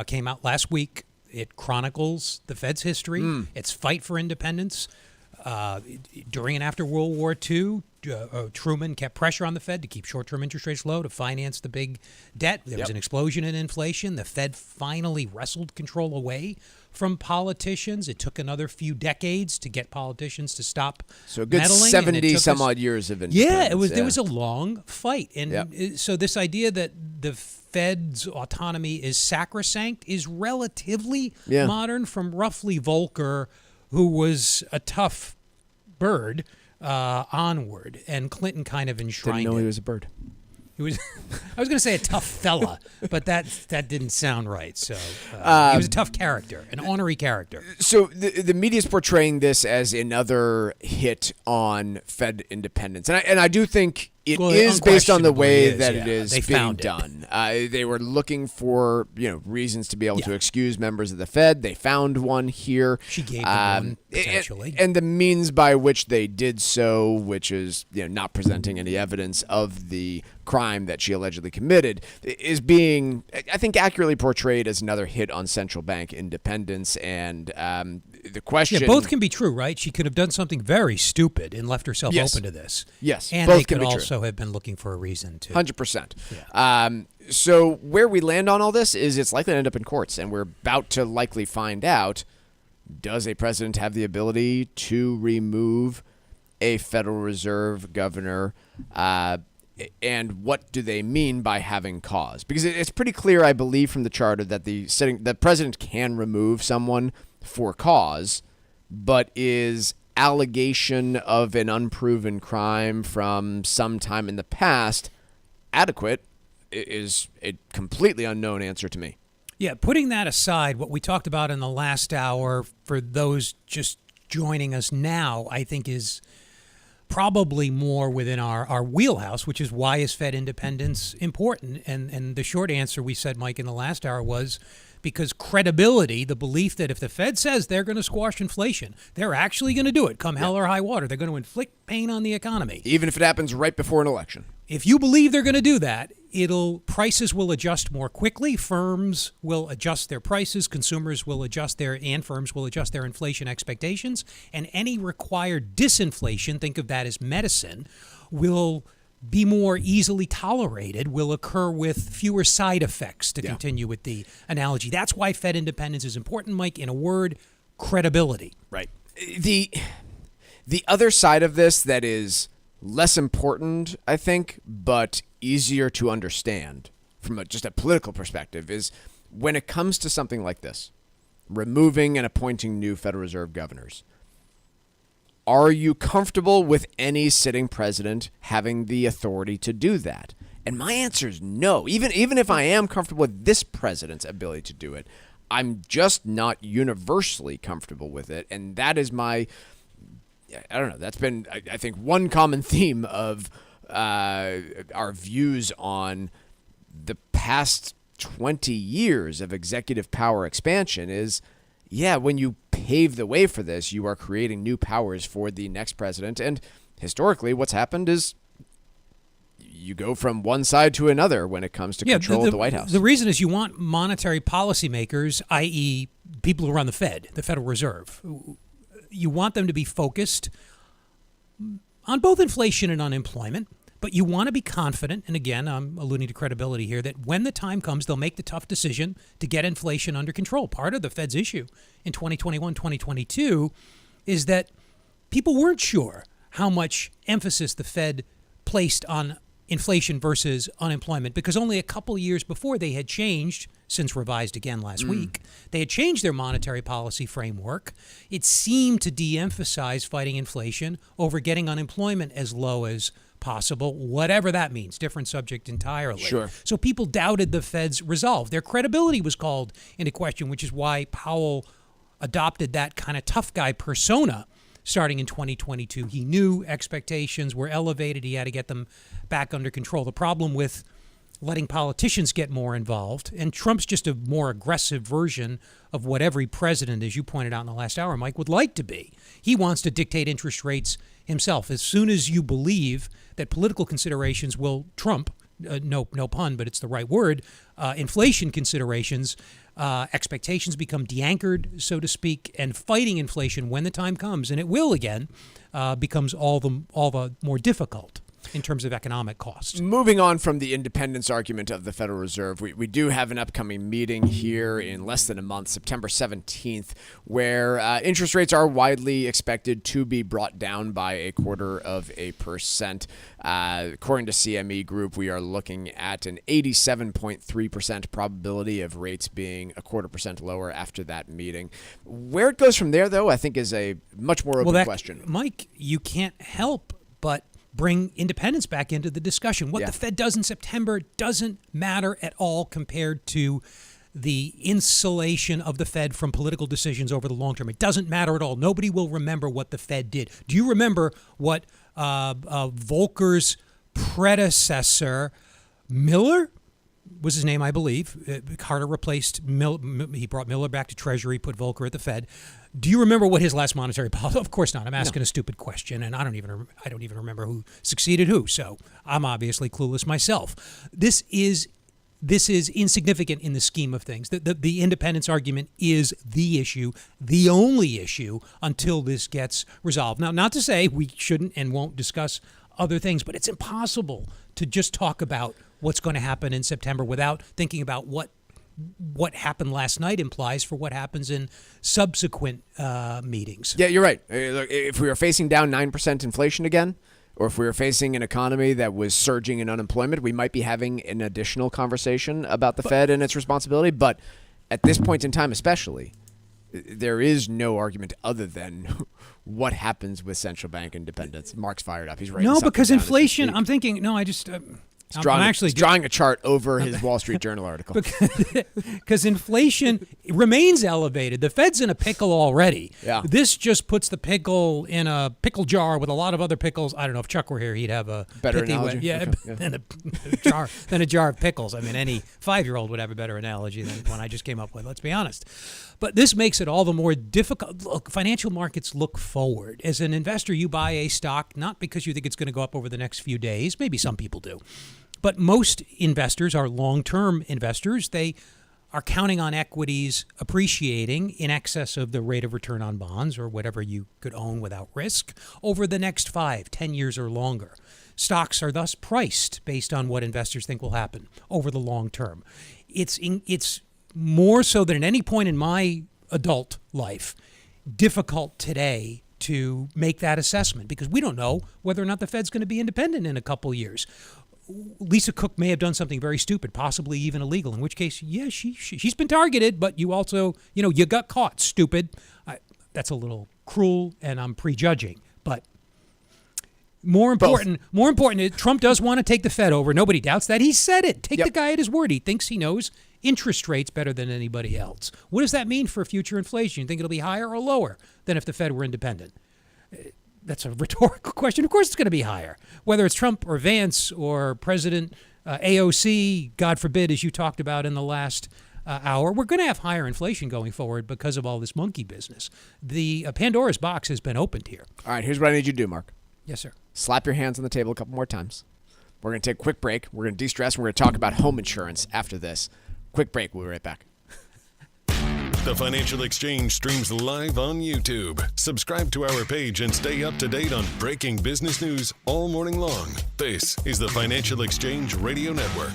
came out last week. It chronicles the Fed's history, its fight for independence. During and after World War II, Truman kept pressure on the Fed to keep short-term interest rates low to finance the big debt. There was an explosion in inflation. The Fed finally wrestled control away from politicians. It took another few decades to get politicians to stop So a good meddling, 70-some-odd years of independence. Yeah, it was a long fight. And so this idea that the Fed's autonomy is sacrosanct is relatively modern, from roughly Volcker, who was a tough bird, onward, and Clinton kind of enshrined Didn't know it. he was a bird. He was. I was going to say a tough fella, but that didn't sound right. So he was a tough character, an ornery character. So the media is portraying this as another hit on Fed independence, and I do think it is based on the way that it is being done. They were looking for reasons to be able to excuse members of the Fed. They found one here. She gave them one, potentially. And the means by which they did so, which is not presenting any evidence of the crime that she allegedly committed, is being, I think, accurately portrayed as another hit on central bank independence. And the question... Yeah, both can be true, right? She could have done something very stupid and left herself open to this. Yes, and both they can could be also have been looking for a reason to. 100%. Yeah. So where we land on all this is it's likely to end up in courts, and we're about to likely find out, does a president have the ability to remove a Federal Reserve governor, and what do they mean by having cause? Because it's pretty clear, I believe, from the charter that the president can remove someone for cause, but is allegation of an unproven crime from some time in the past adequate is a completely unknown answer to me. Yeah, putting that aside, what we talked about in the last hour, for those just joining us now, I think is probably more within our wheelhouse, which is why is Fed independence important? And the short answer we said, Mike, in the last hour was because credibility, the belief that if the Fed says they're going to squash inflation, they're actually going to do it, come hell or high water. They're going to inflict pain on the economy. Even if it happens right before an election. If you believe they're going to do that, prices will adjust more quickly. Firms will adjust their prices. Consumers will adjust and firms will adjust their inflation expectations. And any required disinflation, think of that as medicine, will be more easily tolerated, will occur with fewer side effects, to continue with the analogy. That's why Fed independence is important, Mike. In a word, credibility. Right. The other side of this that is less important, I think, but easier to understand from just a political perspective is when it comes to something like this, removing and appointing new Federal Reserve governors. Are you comfortable with any sitting president having the authority to do that? And my answer is no. Even if I am comfortable with this president's ability to do it, I'm just not universally comfortable with it. And that is I don't know, that's been, I think, one common theme of our views on the past 20 years of executive power expansion is, when you pave the way for this, you are creating new powers for the next president. And historically, what's happened is you go from one side to another when it comes to control of the White House. The reason is you want monetary policymakers, i.e. people who run the Fed, the Federal Reserve. You want them to be focused on both inflation and unemployment, but you want to be confident, and again, I'm alluding to credibility here, that when the time comes, they'll make the tough decision to get inflation under control. Part of the Fed's issue in 2021, 2022 is that people weren't sure how much emphasis the Fed placed on inflation versus unemployment, because only a couple years before they had changed, since revised again last week, they had changed their monetary policy framework. It seemed to de-emphasize fighting inflation over getting unemployment as low as possible, whatever that means. Different subject entirely. Sure. So people doubted the Fed's resolve. Their credibility was called into question, which is why Powell adopted that kind of tough guy persona starting in 2022. He knew expectations were elevated. He had to get them back under control. The problem with letting politicians get more involved, and Trump's just a more aggressive version of what every president, as you pointed out in the last hour, Mike, would like to be. He wants to dictate interest rates himself. As soon as you believe that political considerations will trump, no pun, but it's the right word, inflation considerations, expectations become de-anchored, so to speak, and fighting inflation when the time comes, and it will again, becomes all the more difficult in terms of economic costs. Moving on from the independence argument of the Federal Reserve, we do have an upcoming meeting here in less than a month, September 17th, where interest rates are widely expected to be brought down by 0.25%. According to CME Group, we are looking at an 87.3% probability of rates being 0.25% lower after that meeting. Where it goes from there, though, I think is a much more open question. Mike, you can't help but bring independence back into the discussion. What the Fed does in September doesn't matter at all compared to the insulation of the Fed from political decisions over the long term. It doesn't matter at all. Nobody will remember what the Fed did. Do you remember what Volcker's predecessor, Miller, was his name, I believe. Carter replaced he brought Miller back to Treasury, put Volcker at the Fed. Do you remember what his last monetary policy? Of course not. I'm asking a stupid question, and I don't even remember who succeeded who. So I'm obviously clueless myself. This is insignificant in the scheme of things. The independence argument is the issue, the only issue until this gets resolved. Now, not to say we shouldn't and won't discuss other things, but it's impossible to just talk about what's going to happen in September without thinking about what happened last night implies for what happens in subsequent meetings. Yeah, you're right. If we were facing down 9% inflation again, or if we were facing an economy that was surging in unemployment, we might be having an additional conversation about the Fed and its responsibility. But at this point in time especially, there is no argument other than what happens with central bank independence. Mark's fired up. He's writing No, something because down inflation, I'm thinking, no, I just... He's drawing a chart over his Wall Street Journal article. Because inflation remains elevated. The Fed's in a pickle already. Yeah. This just puts the pickle in a pickle jar with a lot of other pickles. I don't know if Chuck were here, he'd have a better analogy. Than a jar of pickles. I mean, any 5-year-old would have a better analogy than one I just came up with. Let's be honest. But this makes it all the more difficult. Look, financial markets look forward. As an investor, you buy a stock not because you think it's going to go up over the next few days. Maybe some people do. But most investors are long-term investors. They are counting on equities appreciating in excess of the rate of return on bonds or whatever you could own without risk over the next 5, 10 years or longer. Stocks are thus priced based on what investors think will happen over the long term. It's more so than at any point in my adult life difficult today to make that assessment because we don't know whether or not the Fed's going to be independent in a couple years. Lisa Cook may have done something very stupid, possibly even illegal, in which case, yeah, she's been targeted, but you also, you got caught, stupid. That's a little cruel, and I'm prejudging. But more important, Trump does want to take the Fed over. Nobody doubts that. He said it. Take the guy at his word. He thinks he knows interest rates better than anybody else. What does that mean for future inflation? You think it'll be higher or lower than if the Fed were independent? That's a rhetorical question. Of course it's going to be higher. Whether it's Trump or Vance or President AOC, God forbid, as you talked about in the last hour, we're going to have higher inflation going forward because of all this monkey business. The Pandora's box has been opened here. All right, here's what I need you to do, Mark. Yes, sir. Slap your hands on the table a couple more times. We're going to take a quick break. We're going to de-stress, and we're going to talk about home insurance after this. Quick break. We'll be right back. The Financial Exchange streams live on YouTube. Subscribe to our page and stay up to date on breaking business news all morning long. This is the Financial Exchange Radio Network.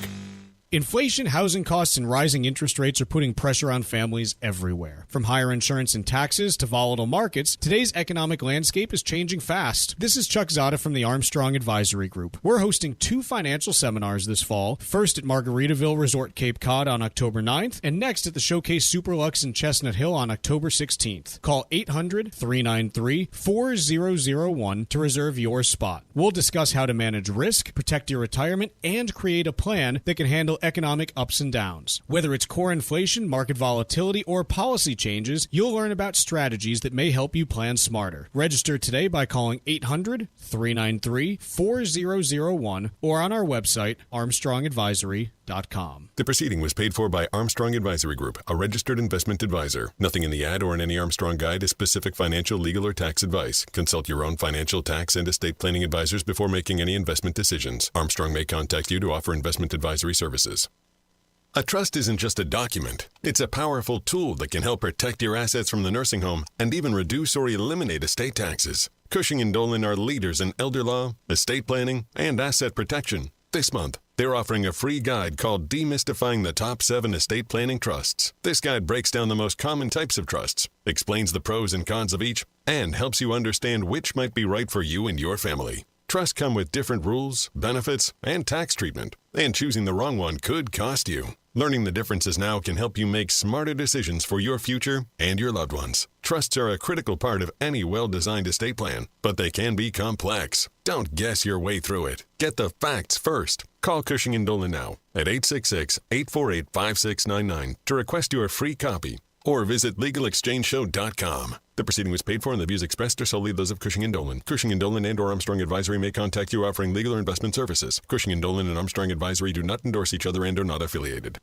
Inflation, housing costs, and rising interest rates are putting pressure on families everywhere. From higher insurance and taxes to volatile markets, today's economic landscape is changing fast. This is Chuck Zada from the Armstrong Advisory Group. We're hosting 2 financial seminars this fall, first at Margaritaville Resort Cape Cod on October 9th, and next at the Showcase Superlux in Chestnut Hill on October 16th. Call 800-393-4001 to reserve your spot. We'll discuss how to manage risk, protect your retirement, and create a plan that can handle economic ups and downs. Whether it's core inflation, market volatility, or policy changes, you'll learn about strategies that may help you plan smarter. Register today by calling 800-393-4001 or on our website, armstrongadvisory.com. The proceeding was paid for by Armstrong Advisory Group, a registered investment advisor. Nothing in the ad or in any Armstrong guide is specific financial, legal, or tax advice. Consult your own financial, tax, and estate planning advisors before making any investment decisions. Armstrong may contact you to offer investment advisory services. A trust isn't just a document. It's a powerful tool that can help protect your assets from the nursing home and even reduce or eliminate estate taxes. Cushing & Dolan are leaders in elder law, estate planning, and asset protection. This month, they're offering a free guide called Demystifying the Top 7 Estate Planning Trusts. This guide breaks down the most common types of trusts, explains the pros and cons of each, and helps you understand which might be right for you and your family. Trusts come with different rules, benefits, and tax treatment, and choosing the wrong one could cost you. Learning the differences now can help you make smarter decisions for your future and your loved ones. Trusts are a critical part of any well-designed estate plan, but they can be complex. Don't guess your way through it. Get the facts first. Call Cushing & Dolan now at 866-848-5699 to request your free copy, or visit LegalExchangeShow.com. The proceeding was paid for and the views expressed are solely those of Cushing & Dolan. Cushing & Dolan and or Armstrong Advisory may contact you offering legal or investment services. Cushing & Dolan and Armstrong Advisory do not endorse each other and are not affiliated.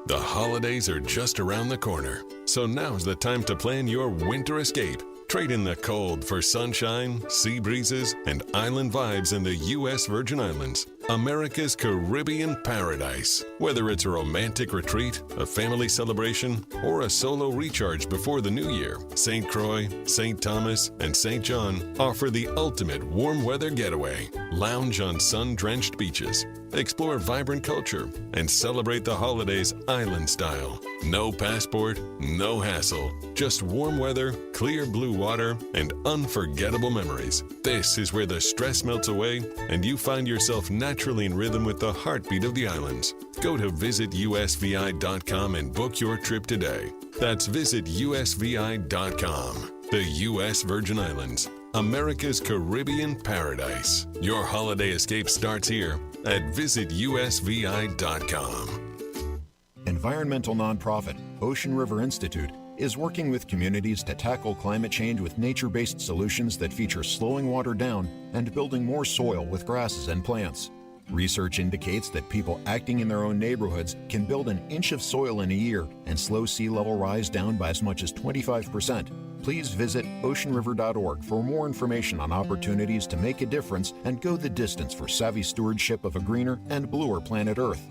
The holidays are just around the corner, so now's the time to plan your winter escape. Trade in the cold for sunshine, sea breezes, and island vibes in the U.S. Virgin Islands, America's Caribbean paradise. Whether it's a romantic retreat, a family celebration, or a solo recharge before the new year, St. Croix, St. Thomas, and St. John offer the ultimate warm weather getaway. Lounge on sun-drenched beaches, explore vibrant culture, and celebrate the holidays island style. No passport, no hassle, just warm weather, clear blue water, and unforgettable memories. This is where the stress melts away and you find yourself naturally in rhythm with the heartbeat of the islands. Go to visitusvi.com and book your trip today. That's visitusvi.com. The U.S. Virgin Islands, America's Caribbean paradise. Your holiday escape starts here at visitusvi.com. Environmental nonprofit Ocean River Institute is working with communities to tackle climate change with nature-based solutions that feature slowing water down and building more soil with grasses and plants. Research indicates that people acting in their own neighborhoods can build an inch of soil in a year and slow sea level rise down by as much as 25%. Please visit oceanriver.org for more information on opportunities to make a difference and go the distance for savvy stewardship of a greener and bluer planet Earth.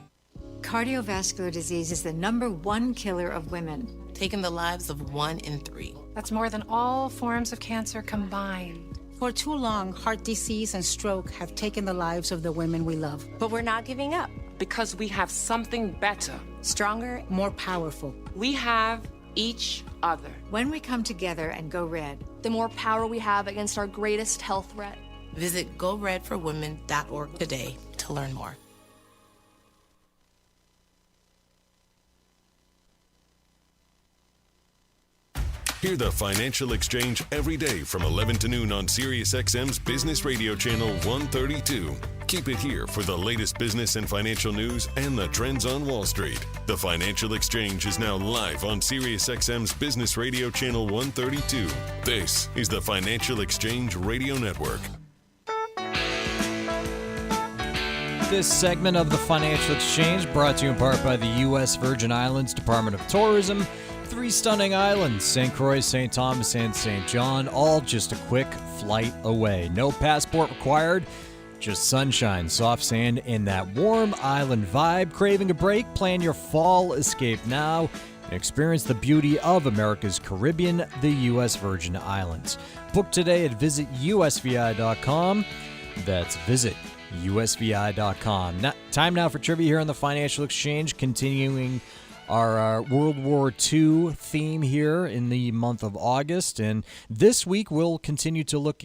Cardiovascular disease is the #1 killer of women, taking the lives of 1 in 3. That's more than all forms of cancer combined. For too long, heart disease and stroke have taken the lives of the women we love. But we're not giving up because we have something better, stronger, more powerful. We have each other. When we come together and go red, the more power we have against our greatest health threat. Visit goredforwomen.org today to learn more. Hear the Financial Exchange every day from 11 to noon on SiriusXM's Business Radio Channel 132. Keep it here for the latest business and financial news and the trends on Wall Street. The Financial Exchange is now live on SiriusXM's Business Radio Channel 132. This is the Financial Exchange Radio Network. This segment of the Financial Exchange brought to you in part by the U.S. Virgin Islands Department of Tourism. 3 stunning islands, St. Croix, St. Thomas, and St. John, all just a quick flight away. No passport required, just sunshine, soft sand, and that warm island vibe. Craving a break? Plan your fall escape now and experience the beauty of America's Caribbean, the U.S. Virgin Islands. Book today at visitusvi.com. That's visitusvi.com. Time now for trivia here on the Financial Exchange, continuing our World War II theme here in the month of August. And this week we'll continue to look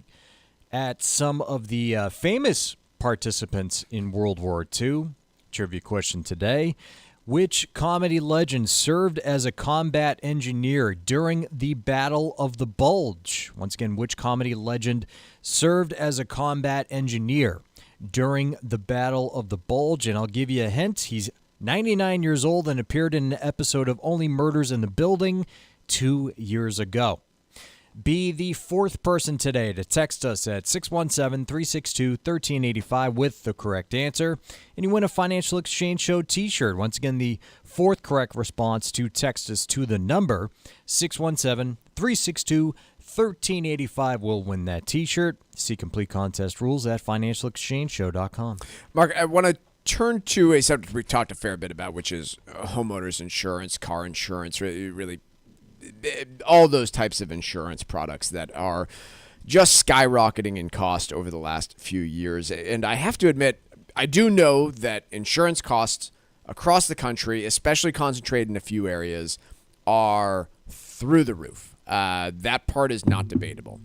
at some of the famous participants in World War II. Trivia question today. Which comedy legend served as a combat engineer during the Battle of the Bulge? Once again, which comedy legend served as a combat engineer during the Battle of the Bulge? And I'll give you a hint. He's 99 years old and appeared in an episode of Only Murders in the Building 2 years ago. Be the 4th person today to text us at 617-362-1385 with the correct answer, and you win a Financial Exchange Show t-shirt. Once again, the 4th correct response to text us to the number 617-362-1385 will win that t-shirt. See complete contest rules at financialexchangeshow.com. Mark, I want to turn to a subject we've talked a fair bit about, which is homeowners insurance, car insurance, really all those types of insurance products that are just skyrocketing in cost over the last few years. And I have to admit, I do know that insurance costs across the country, especially concentrated in a few areas, are through the roof. That part is not debatable.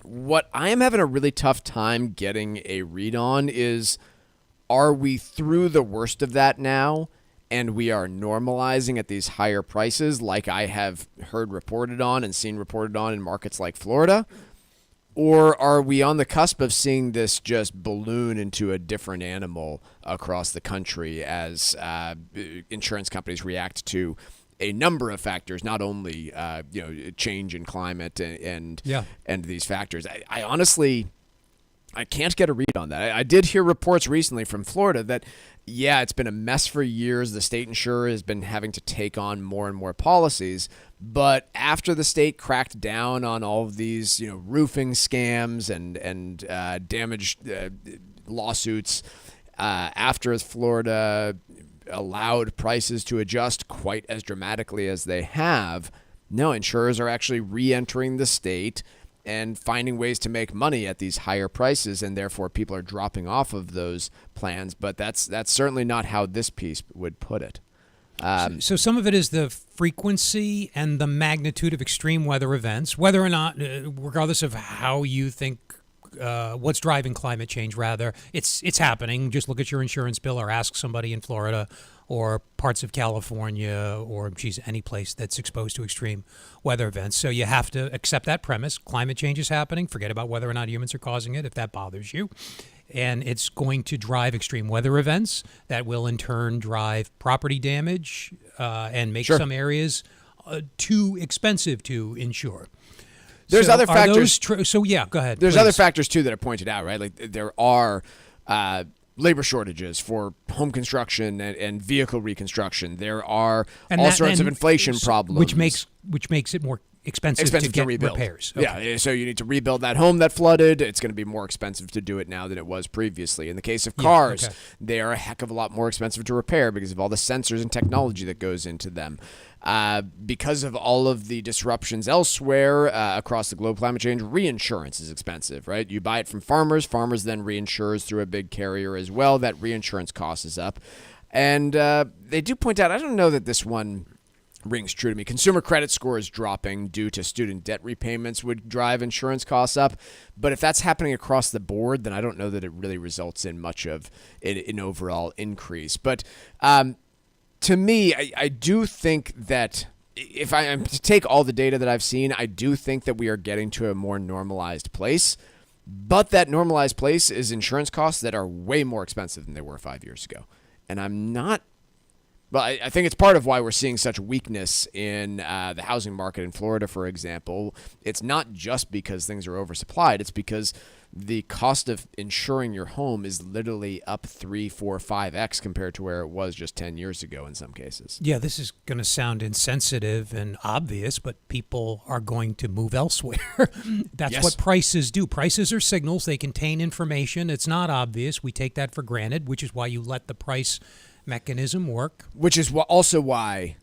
What I am having a really tough time getting a read on is, are we through the worst of that now, and we are normalizing at these higher prices like I have heard reported on and seen reported on in markets like Florida? Or are we on the cusp of seeing this just balloon into a different animal across the country as insurance companies react to a number of factors, not only change in climate and these factors? I honestly, I can't get a read on that. I did hear reports recently from Florida that, it's been a mess for years. The state insurer has been having to take on more and more policies. But after the state cracked down on all of these, roofing scams and damage lawsuits, after Florida allowed prices to adjust quite as dramatically as they have, no, insurers are actually re-entering the state and finding ways to make money at these higher prices, and therefore people are dropping off of those plans. But that's certainly not how this piece would put it. So some of it is the frequency and the magnitude of extreme weather events, whether or not, regardless of how you think, what's driving climate change, rather, it's happening. Just look at your insurance bill or ask somebody in Florida or parts of California or, any place that's exposed to extreme weather events. So you have to accept that premise. Climate change is happening. Forget about whether or not humans are causing it, if that bothers you. And it's going to drive extreme weather events that will in turn drive property damage and make some areas too expensive to insure. There's other factors. Go ahead. There's please. Other factors too that are pointed out, right? Like there are labor shortages for home construction and vehicle reconstruction. There are all sorts of inflation problems, which makes it more expensive to get rebuild. repairs. Okay. Yeah, so you need to rebuild that home that flooded. It's going to be more expensive to do it now than it was previously. In the case of cars, they are a heck of a lot more expensive to repair because of all the sensors and technology that goes into them. Because of all of the disruptions elsewhere across the globe, climate change, reinsurance is expensive, right? You buy it from farmers. Farmers then reinsures through a big carrier as well. That reinsurance cost is up. And they do point out, I don't know that this one rings true to me. Consumer credit scores dropping due to student debt repayments would drive insurance costs up. But if that's happening across the board, then I don't know that it really results in much of an overall increase. But to me, I do think that if I am to take all the data that I've seen, I do think that we are getting to a more normalized place. But that normalized place is insurance costs that are way more expensive than they were 5 years ago. And I'm not. Well, I think it's part of why we're seeing such weakness in the housing market in Florida, for example. It's not just because things are oversupplied. It's because the cost of insuring your home is literally up 3, 4, 5x compared to where it was just 10 years ago in some cases. Yeah, this is going to sound insensitive and obvious, but people are going to move elsewhere. That's what prices do. Prices are signals. They contain information. It's not obvious. We take that for granted, which is why you let the price mechanism work. Which is also why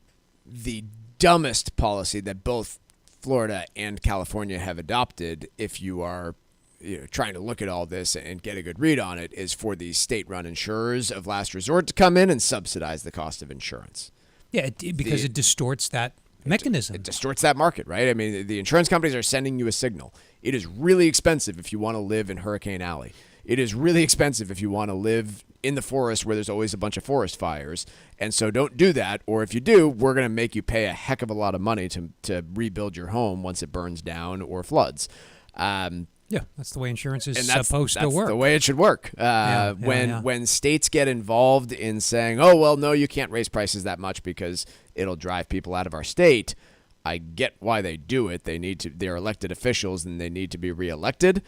the dumbest policy that both Florida and California have adopted, if you are trying to look at all this and get a good read on it, is for the state-run insurers of last resort to come in and subsidize the cost of insurance. Yeah, because it distorts that mechanism. It distorts that market, right? I mean, the insurance companies are sending you a signal. It is really expensive if you want to live in Hurricane Alley. It is really expensive if you want to live in the forest where there's always a bunch of forest fires. And so don't do that. Or if you do, we're going to make you pay a heck of a lot of money to rebuild your home once it burns down or floods. Yeah, that's the way insurance is supposed to work. That's the way it should work. When states get involved in saying, oh, well, no, you can't raise prices that much because it'll drive people out of our state, I get why they do it. They're elected officials and they need to be reelected.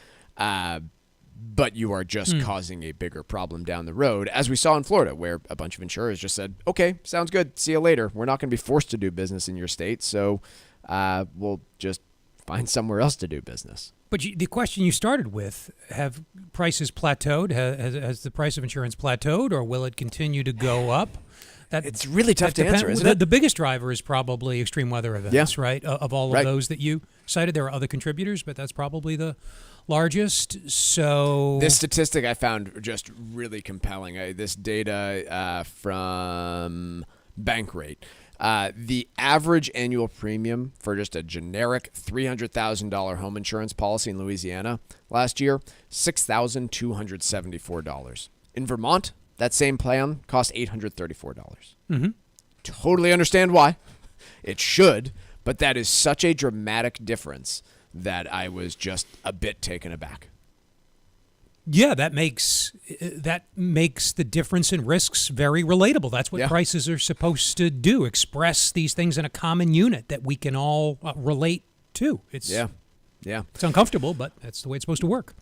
But you are just causing a bigger problem down the road, as we saw in Florida, where a bunch of insurers just said, okay, sounds good. See you later. We're not going to be forced to do business in your state, so we'll just find somewhere else to do business. But the question you started with, have prices plateaued? Has the price of insurance plateaued, or will it continue to go up? It's really tough to answer, isn't it? The biggest driver is probably extreme weather events, right? Of all of those that you cited, there are other contributors, but that's probably the largest. So this statistic I found just really compelling. This data from Bankrate. The average annual premium for just a generic $300,000 home insurance policy in Louisiana last year, $6,274. In Vermont, that same plan cost $834. Mm-hmm. Totally understand why. It should, but that is such a dramatic difference that I was just a bit taken aback. Yeah, that makes the difference in risks very relatable. That's what prices are supposed to do, express these things in a common unit that we can all relate to. It's uncomfortable, but that's the way it's supposed to work.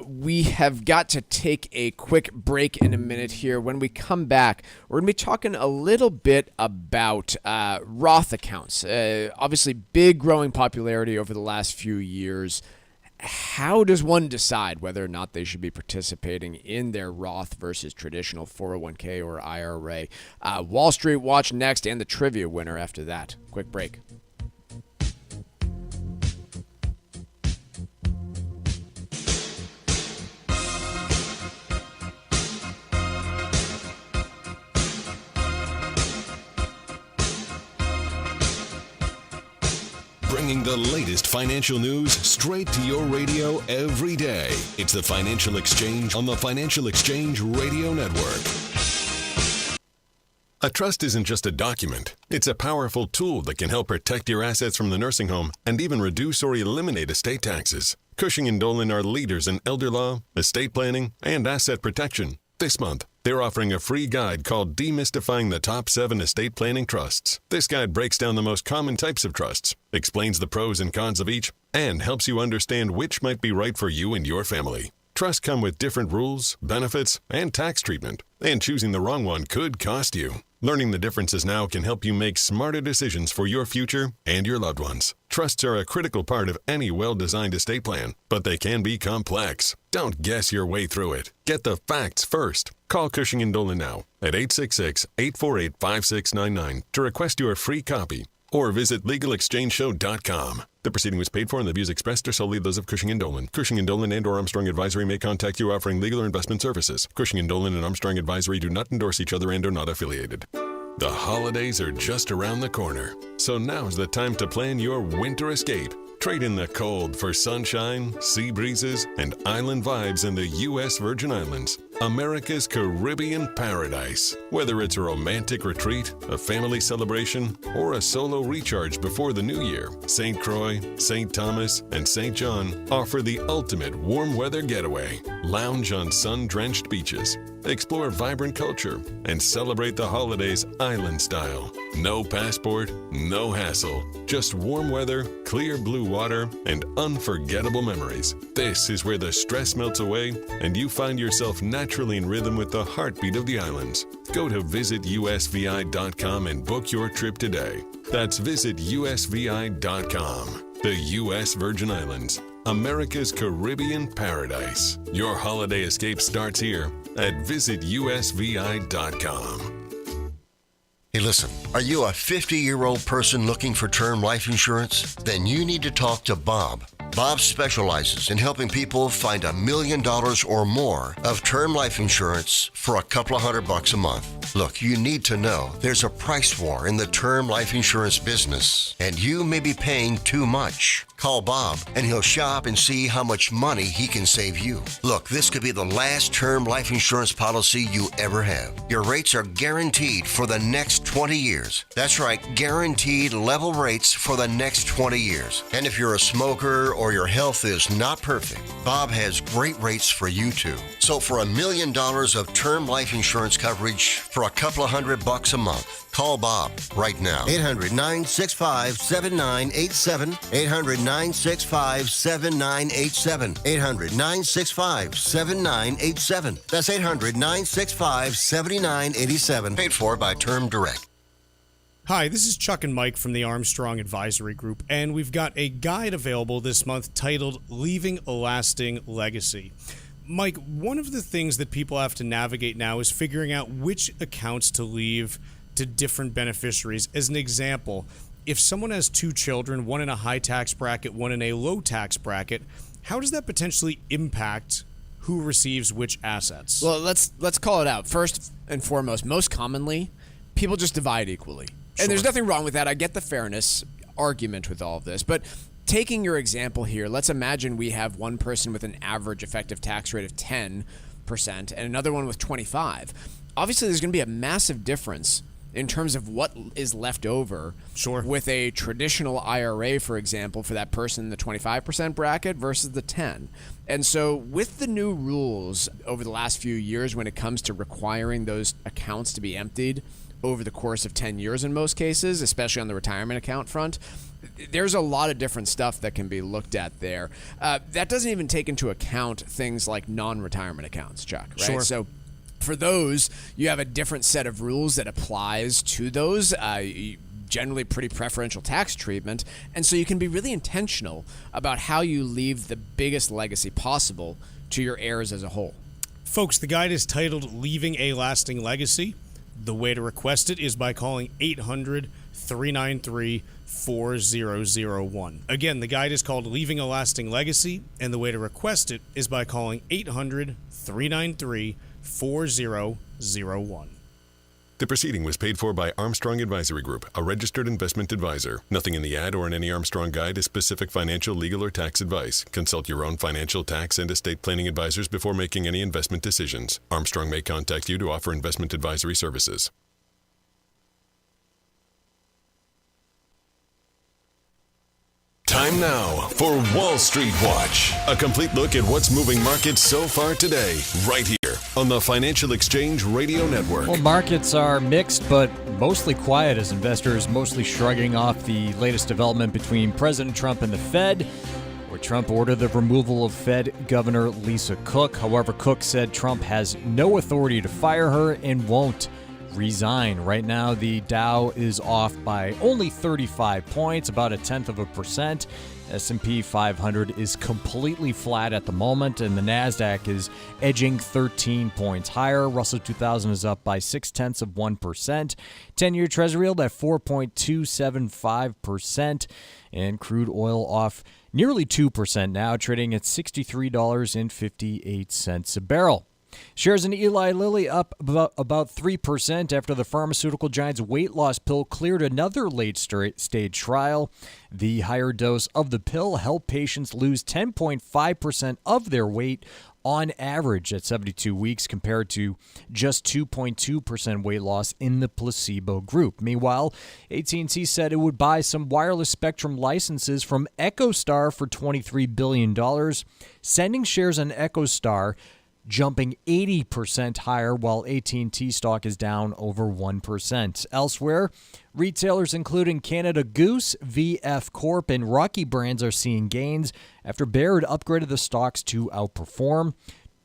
We have got to take a quick break in a minute here. When we come back, we're going to be talking a little bit about Roth accounts. Obviously, big growing popularity over the last few years. How does one decide whether or not they should be participating in their Roth versus traditional 401k or IRA? Wall Street Watch next, and the trivia winner after that. Quick break. Bringing the latest financial news straight to your radio every day. It's the Financial Exchange on the Financial Exchange Radio Network. A trust isn't just a document. It's a powerful tool that can help protect your assets from the nursing home and even reduce or eliminate estate taxes. Cushing & Dolan are leaders in elder law, estate planning, and asset protection. This month, they're offering a free guide called Demystifying the Top 7 Estate Planning Trusts. This guide breaks down the most common types of trusts, explains the pros and cons of each, and helps you understand which might be right for you and your family. Trusts come with different rules, benefits, and tax treatment, and choosing the wrong one could cost you. Learning the differences now can help you make smarter decisions for your future and your loved ones. Trusts are a critical part of any well-designed estate plan, but they can be complex. Don't guess your way through it. Get the facts first. Call Cushing & Dolan now at 866-848-5699 to request your free copy, or visit LegalExchangeShow.com. The proceeding was paid for, and the views expressed are solely those of Cushing & Dolan. Cushing & Dolan and/or Armstrong Advisory may contact you offering legal or investment services. Cushing & Dolan and Armstrong Advisory do not endorse each other and are not affiliated. The holidays are just around the corner, so now's the time to plan your winter escape. Trade in the cold for sunshine, sea breezes, and island vibes in the U.S. Virgin Islands, America's Caribbean paradise. Whether it's a romantic retreat, a family celebration, or a solo recharge before the new year, St. Croix, St. Thomas, and St. John offer the ultimate warm weather getaway. Lounge on sun-drenched beaches, explore vibrant culture, and celebrate the holidays island style. No passport, no hassle, just warm weather, clear blue water, and unforgettable memories. This is where the stress melts away and you find yourself naturally in rhythm with the heartbeat of the islands. Go to visitusvi.com and book your trip today. That's visitusvi.com. The U.S. Virgin Islands, America's Caribbean paradise. Your holiday escape starts here at visitusvi.com. Hey, listen, are you a 50-year-old person looking for term life insurance? Then you need to talk to Bob. Bob specializes in helping people find $1 million or more of term life insurance for a couple of $100 a month. Look, you need to know there's a price war in the term life insurance business, and you may be paying too much. Call Bob, and he'll shop and see how much money he can save you. Look, this could be the last term life insurance policy you ever have. Your rates are guaranteed for the next 20 years. That's right, guaranteed level rates for the next 20 years. And if you're a smoker or your health is not perfect, Bob has great rates for you too. So for $1 million of term life insurance coverage for a couple of $100 a month, call Bob right now. 800-965-7987. 800-965-7987. 800-965-7987. That's 800-965-7987. Paid for by Term Direct. Hi, this is Chuck and Mike from the Armstrong Advisory Group, and we've got a guide available this month titled Leaving a Lasting Legacy. Mike, one of the things that people have to navigate now is figuring out which accounts to leave to different beneficiaries. As an example, if someone has two children, one in a high tax bracket, one in a low tax bracket, how does that potentially impact who receives which assets? Well, let's call it out. First and foremost, most commonly, people just divide equally. Sure. And there's nothing wrong with that. I get the fairness argument with all of this. But taking your example here, let's imagine we have one person with an average effective tax rate of 10% and another one with 25%. Obviously, there's going to be a massive difference in terms of what is left over with a traditional IRA, for example, for that person in the 25% bracket versus the 10%. And so with the new rules over the last few years when it comes to requiring those accounts to be emptied over the course of 10 years in most cases, especially on the retirement account front, there's a lot of different stuff that can be looked at there. That doesn't even take into account things like non-retirement accounts, Chuck, right? Sure. So for those, you have a different set of rules that applies to those, generally pretty preferential tax treatment, and so you can be really intentional about how you leave the biggest legacy possible to your heirs as a whole. Folks, the guide is titled Leaving a Lasting Legacy. The way to request it is by calling 800-393-4001. Again, the guide is called Leaving a Lasting Legacy, and the way to request it is by calling 800-393-4001. The proceeding was paid for by Armstrong Advisory Group, a registered investment advisor. Nothing in the ad or in any Armstrong guide is specific financial, legal, or tax advice. Consult your own financial, tax, and estate planning advisors before making any investment decisions. Armstrong may contact you to offer investment advisory services. Time now for Wall Street Watch. A complete look at what's moving markets so far today, right here on the Financial Exchange Radio Network. Well, markets are mixed, but mostly quiet as investors mostly shrugging off the latest development between President Trump and the Fed. We're Trump ordered the removal of Fed Governor Lisa Cook. However, Cook said Trump has no authority to fire her and won't resign. Right now, the Dow is off by only 35 points, about 0.1%. S&P 500 is completely flat at the moment, and the NASDAQ is edging 13 points higher. Russell 2000 is up by 0.6%. 10-year Treasury yield at 4.275%, and crude oil off nearly 2% now, trading at $63.58 a barrel. Shares in Eli Lilly up about 3% after the pharmaceutical giant's weight loss pill cleared another late-stage trial. The higher dose of the pill helped patients lose 10.5% of their weight on average at 72 weeks compared to just 2.2% weight loss in the placebo group. Meanwhile, AT&T said it would buy some wireless spectrum licenses from EchoStar for $23 billion, sending shares on EchoStar jumping 80% higher, while AT&T stock is down over 1%. Elsewhere, retailers including Canada Goose, VF Corp, and Rocky Brands are seeing gains after Barron upgraded the stocks to outperform.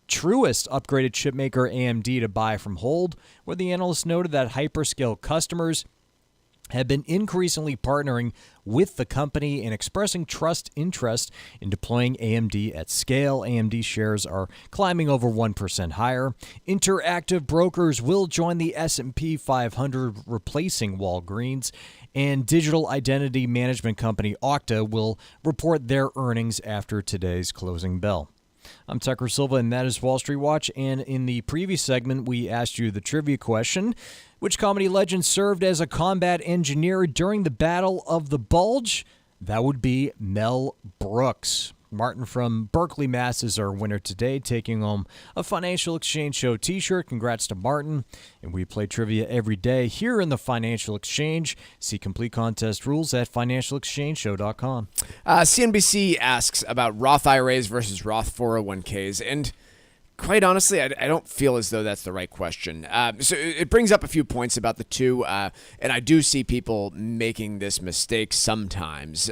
Truist upgraded chipmaker AMD to buy from hold, where the analyst noted that hyperscale customers have been increasingly partnering with the company and expressing interest in deploying AMD at scale. AMD shares are climbing over 1% higher. Interactive Brokers will join the S&P 500, replacing Walgreens. And digital identity management company Okta will report their earnings after today's closing bell. I'm Tucker Silva, and that is Wall Street Watch. And in the previous segment, we asked you the trivia question: which comedy legend served as a combat engineer during the Battle of the Bulge? That would be Mel Brooks. Martin from Berkeley, Mass. is our winner today, taking home a Financial Exchange Show t-shirt. Congrats to Martin. And we play trivia every day here in the Financial Exchange. See complete contest rules at financialexchangeshow.com. CNBC asks about Roth IRAs versus Roth 401ks, and quite honestly, I don't feel as though that's the right question. So it brings up a few points about the two, and I do see people making this mistake sometimes.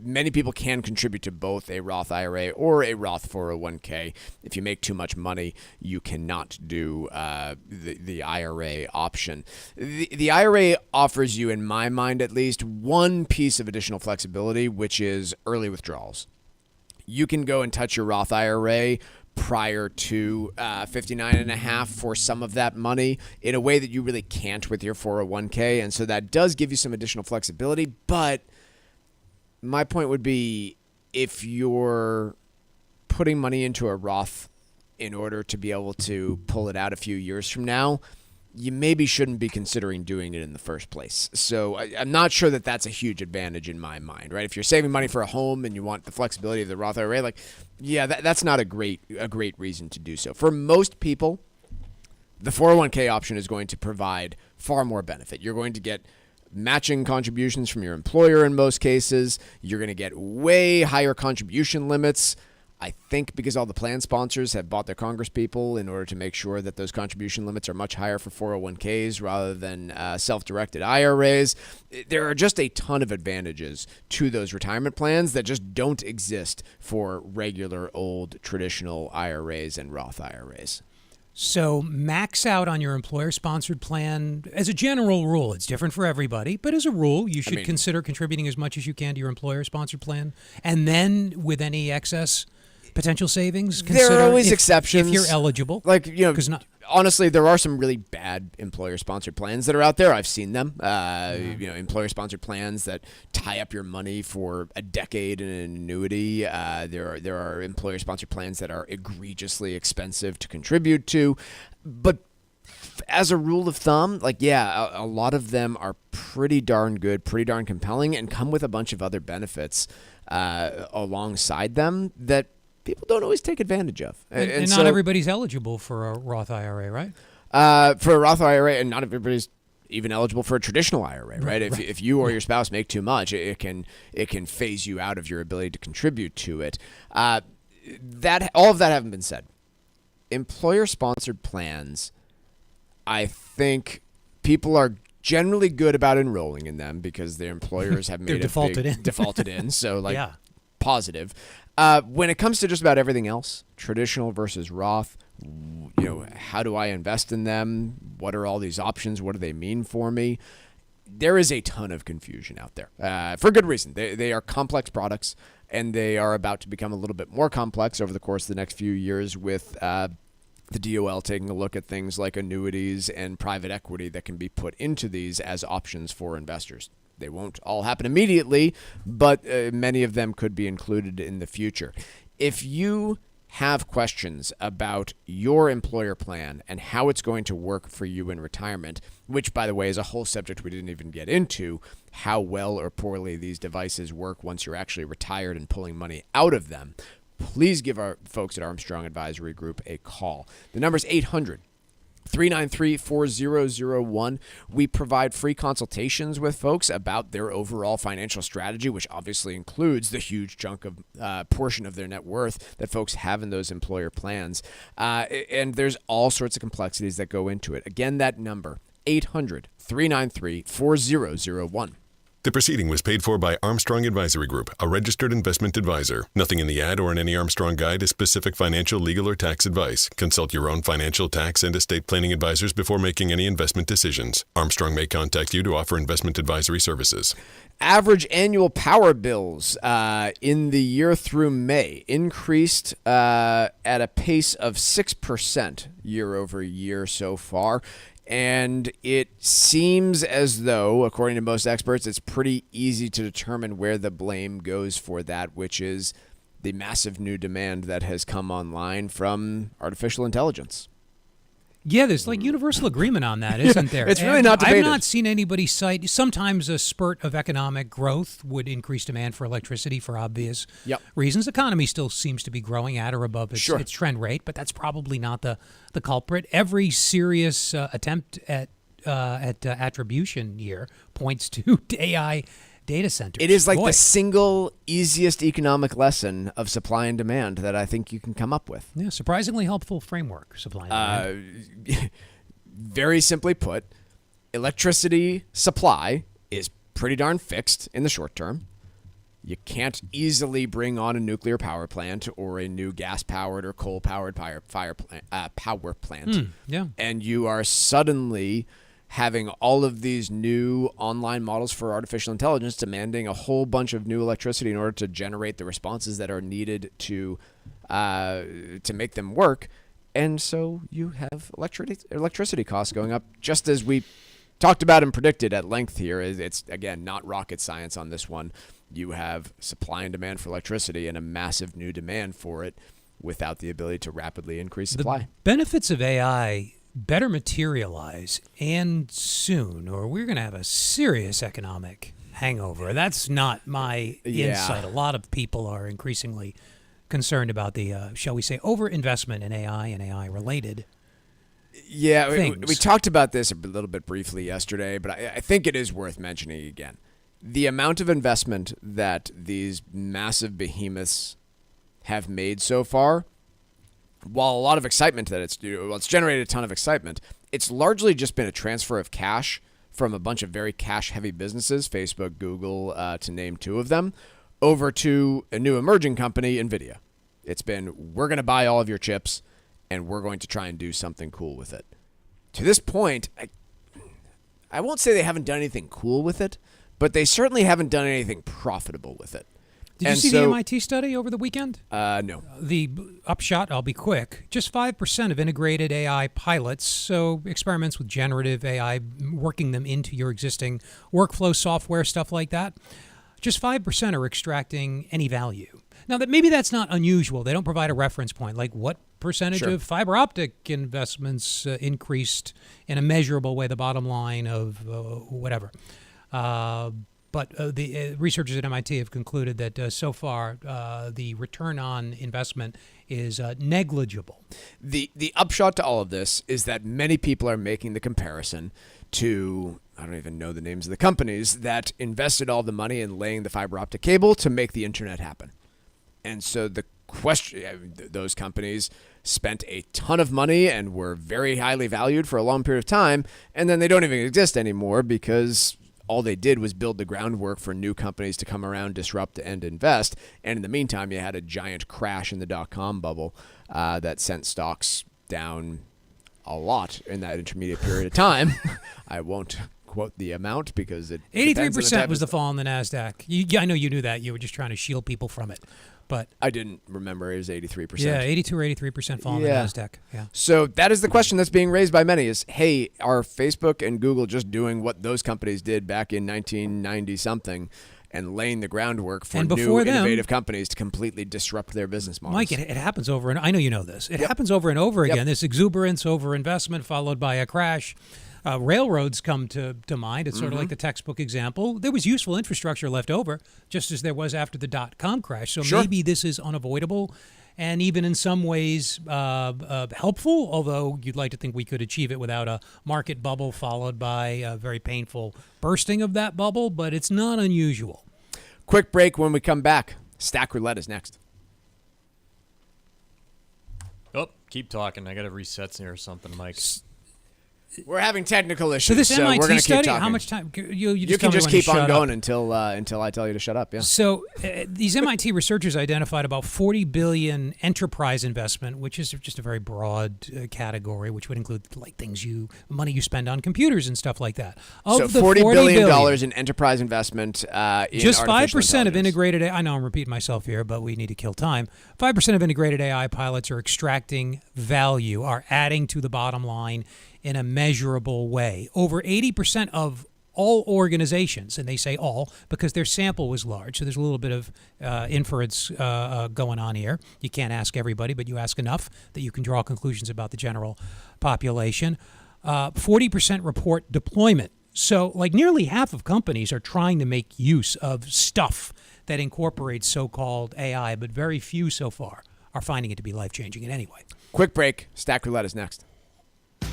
Many people can contribute to both a Roth IRA or a Roth 401k. If you make too much money, you cannot do the IRA option. The IRA offers you, in my mind at least, one piece of additional flexibility, which is early withdrawals. You can go and touch your Roth IRA prior to 59.5 for some of that money in a way that you really can't with your 401k. And so that does give you some additional flexibility. But my point would be, if you're putting money into a Roth in order to be able to pull it out a few years from now, you maybe shouldn't be considering doing it in the first place. So I'm not sure that that's a huge advantage in my mind, right? If you're saving money for a home and you want the flexibility of the Roth IRA, that's not a great reason to do so. For most people, the 401k option is going to provide far more benefit. You're going to get matching contributions from your employer in most cases. You're going to get way higher contribution limits. I think because all the plan sponsors have bought their congresspeople in order to make sure that those contribution limits are much higher for 401ks rather than self-directed IRAs. There are just a ton of advantages to those retirement plans that just don't exist for regular old traditional IRAs and Roth IRAs. So max out on your employer-sponsored plan. As a general rule, it's different for everybody, but as a rule, you should consider contributing as much as you can to your employer-sponsored plan. And then with any excess potential savings, there are always exceptions if you're eligible. Honestly, there are some really bad employer-sponsored plans that are out there. I've seen them. Employer-sponsored plans that tie up your money for a decade in an annuity. There are employer-sponsored plans that are egregiously expensive to contribute to. But as a rule of thumb, a lot of them are pretty darn good, pretty darn compelling, and come with a bunch of other benefits alongside them that people don't always take advantage of. And not everybody's eligible for a Roth IRA, right? For a Roth IRA, and not everybody's even eligible for a traditional IRA, right? If you or your spouse make too much, it can phase you out of your ability to contribute to it. That all of that having been said, employer-sponsored plans, I think people are generally good about enrolling in them because their employers have made defaulted in. So positive. When it comes to just about everything else, traditional versus Roth, how do I invest in them? What are all these options? What do they mean for me? There is a ton of confusion out there for good reason. They are complex products, and they are about to become a little bit more complex over the course of the next few years with the DOL taking a look at things like annuities and private equity that can be put into these as options for investors. They won't all happen immediately, but many of them could be included in the future. If you have questions about your employer plan and how it's going to work for you in retirement, which, by the way, is a whole subject we didn't even get into, how well or poorly these devices work once you're actually retired and pulling money out of them, please give our folks at Armstrong Advisory Group a call. The number is 800-393-4001. We provide free consultations with folks about their overall financial strategy, which obviously includes the huge chunk of portion of their net worth that folks have in those employer plans. And there's all sorts of complexities that go into it. Again, that number, 800-393-4001. The proceeding was paid for by Armstrong Advisory Group, a registered investment advisor. Nothing in the ad or in any Armstrong guide is specific financial, legal, or tax advice. Consult your own financial, tax, and estate planning advisors before making any investment decisions. Armstrong may contact you to offer investment advisory services. Average annual power bills in the year through May increased at a pace of 6% year over year so far. And it seems as though, according to most experts, it's pretty easy to determine where the blame goes for that, which is the massive new demand that has come online from artificial intelligence. Yeah, there's like universal agreement on that, isn't there? It's really not debated. I've not seen anybody cite, sometimes a spurt of economic growth would increase demand for electricity for obvious reasons. The economy still seems to be growing at or above its trend rate, but that's probably not the culprit. Every serious attempt at attribution here points to AI data centers. It is like the single easiest economic lesson of supply and demand that I think you can come up with. Yeah, surprisingly helpful framework, supply and demand. Very simply put, electricity supply is pretty darn fixed in the short term. You can't easily bring on a nuclear power plant or a new gas-powered or coal-powered power plant. And you are suddenly having all of these new online models for artificial intelligence demanding a whole bunch of new electricity in order to generate the responses that are needed to make them work. And so you have electricity costs going up, just as we talked about and predicted at length here. It's, again, not rocket science on this one. You have supply and demand for electricity and a massive new demand for it without the ability to rapidly increase supply. The benefits of AI better materialize, and soon, or we're going to have a serious economic hangover. That's not my insight. A lot of people are increasingly concerned about the, shall we say, overinvestment in AI and AI-related things. We talked about this a little bit briefly yesterday, but I think it is worth mentioning again. The amount of investment that these massive behemoths have made so far, while a lot of excitement that it's generated a ton of excitement, it's largely just been a transfer of cash from a bunch of very cash-heavy businesses, Facebook, Google, to name two of them, over to a new emerging company, NVIDIA. It's been, we're going to buy all of your chips, and we're going to try and do something cool with it. To this point, I won't say they haven't done anything cool with it, but they certainly haven't done anything profitable with it. Did you see the MIT study over the weekend? No. The upshot, I'll be quick, just 5% of integrated AI pilots, so experiments with generative AI, working them into your existing workflow software, stuff like that, just 5% are extracting any value. Now, maybe that's not unusual. They don't provide a reference point, like what percentage of fiber optic investments increased in a measurable way the bottom line of whatever. But the researchers at MIT have concluded that so far the return on investment is negligible. The upshot to all of this is that many people are making the comparison to, I don't even know the names of the companies, that invested all the money in laying the fiber optic cable to make the internet happen. And so the question, those companies spent a ton of money and were very highly valued for a long period of time, and then they don't even exist anymore because all they did was build the groundwork for new companies to come around, disrupt, and invest. And in the meantime, you had a giant crash in the dot-com bubble that sent stocks down a lot in that intermediate period of time. I won't quote the amount because it 83% was the fall in the NASDAQ. I know you knew that. You were just trying to shield people from it. But I didn't remember it was 83%. Yeah, 82 or 83% fall in the NASDAQ. Yeah. So that is the question that's being raised by many is, hey, are Facebook and Google just doing what those companies did back in 1990-something and laying the groundwork for new innovative companies to completely disrupt their business models? Mike, it happens over, and I know you know this. It happens over and over again. This exuberance over investment followed by a crash. Railroads come to mind. It's sort of like the textbook example. There was useful infrastructure left over, just as there was after the dot-com crash. So maybe this is unavoidable and even in some ways helpful, although you'd like to think we could achieve it without a market bubble followed by a very painful bursting of that bubble, but it's not unusual. Quick break. When we come back, Stack Roulette is next. Oh, keep talking. I got to reset here or something, Mike. We're having technical issues, so this so MIT we're going to keep study, talking. how much time? You can just keep on going until I tell you to shut up. Yeah. So these MIT researchers identified about 40 billion enterprise investment, which is just a very broad category, which would include like money you spend on computers and stuff like that. So $40 billion in enterprise investment. In just 5% of integrated. I know I'm repeating myself here, but we need to kill time. 5% of integrated AI pilots are extracting value, are adding to the bottom line in a measurable way. Over 80% of all organizations, and they say all because their sample was large, so there's a little bit of inference going on here. You can't ask everybody, but you ask enough that you can draw conclusions about the general population. 40% report deployment. So like nearly half of companies are trying to make use of stuff that incorporates so-called AI, but very few so far are finding it to be life-changing in any way. Quick break. Stack Roulette is next.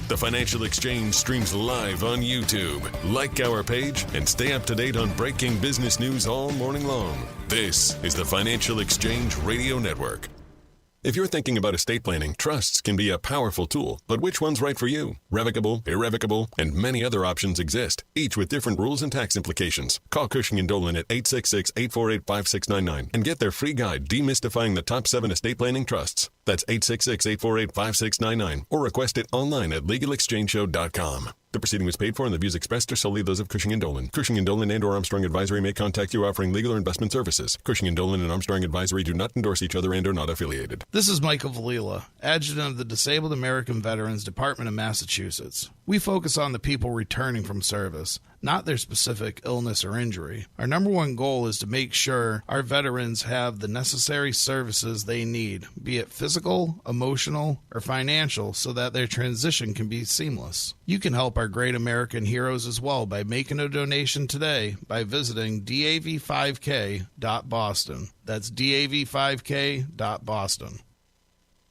The Financial Exchange streams live on YouTube. Like our page and stay up to date on breaking business news all morning long. This is the Financial Exchange Radio Network. If you're thinking about estate planning, trusts can be a powerful tool, but which one's right for you? Revocable, irrevocable, and many other options exist, each with different rules and tax implications. Call Cushing & Dolan at 866-848-5699 and get their free guide demystifying the top 7 estate planning trusts. That's 866-848-5699 or request it online at legalexchangeshow.com. The proceeding was paid for and the views expressed are solely those of Cushing & Dolan. Cushing & Dolan and or Armstrong Advisory may contact you offering legal or investment services. Cushing & Dolan and Armstrong Advisory do not endorse each other and are not affiliated. This is Michael Valila, Adjutant of the Disabled American Veterans Department of Massachusetts. We focus on the people returning from service, not their specific illness or injury. Our number one goal is to make sure our veterans have the necessary services they need, be it physical, emotional, or financial, so that their transition can be seamless. You can help our great American heroes as well by making a donation today by visiting dav5k.boston. That's dav5k.boston.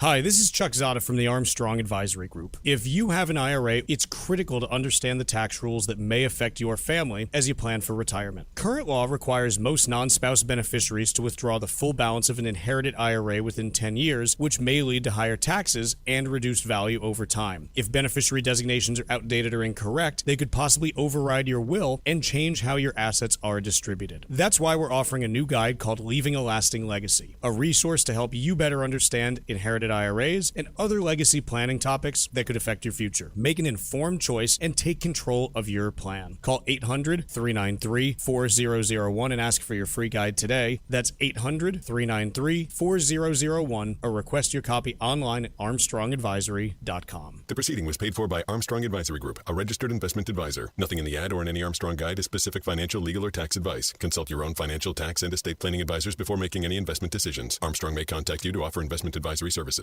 Hi, this is Chuck Zada from the Armstrong Advisory Group. If you have an IRA, it's critical to understand the tax rules that may affect your family as you plan for retirement. Current law requires most non-spouse beneficiaries to withdraw the full balance of an inherited IRA within 10 years, which may lead to higher taxes and reduced value over time. If beneficiary designations are outdated or incorrect, they could possibly override your will and change how your assets are distributed. That's why we're offering a new guide called Leaving a Lasting Legacy, a resource to help you better understand inherited IRAs and other legacy planning topics that could affect your future. Make an informed choice and take control of your plan. Call 800-393-4001 and ask for your free guide today. That's 800-393-4001 or request your copy online at armstrongadvisory.com. The proceeding was paid for by Armstrong Advisory Group, a registered investment advisor. Nothing in the ad or in any Armstrong guide is specific financial, legal, or tax advice. Consult your own financial, tax, and estate planning advisors before making any investment decisions. Armstrong may contact you to offer investment advisory services.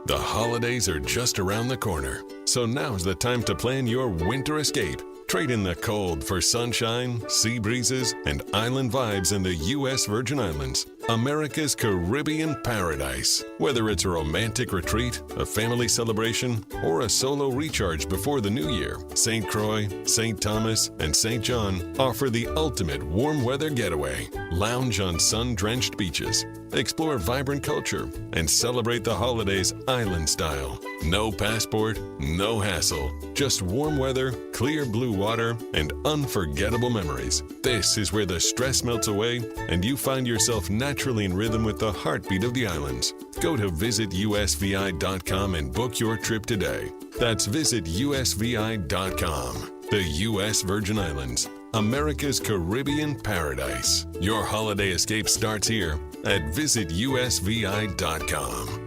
The holidays are just around the corner, so now's the time to plan your winter escape. Trade in the cold for sunshine, sea breezes, and island vibes in the U.S. Virgin Islands, America's Caribbean paradise. Whether it's a romantic retreat, a family celebration, or a solo recharge before the new year, St. Croix, St. Thomas, and St. John offer the ultimate warm weather getaway. Lounge on sun-drenched beaches, explore vibrant culture, and celebrate the holidays island style. No passport, no hassle, just warm weather, clear blue water, and unforgettable memories. This is where the stress melts away and you find yourself naturally in rhythm with the heartbeat of the islands. Go to visitusvi.com and book your trip today. That's visitusvi.com. The U.S. Virgin Islands, America's Caribbean paradise. Your holiday escape starts here at visitusvi.com.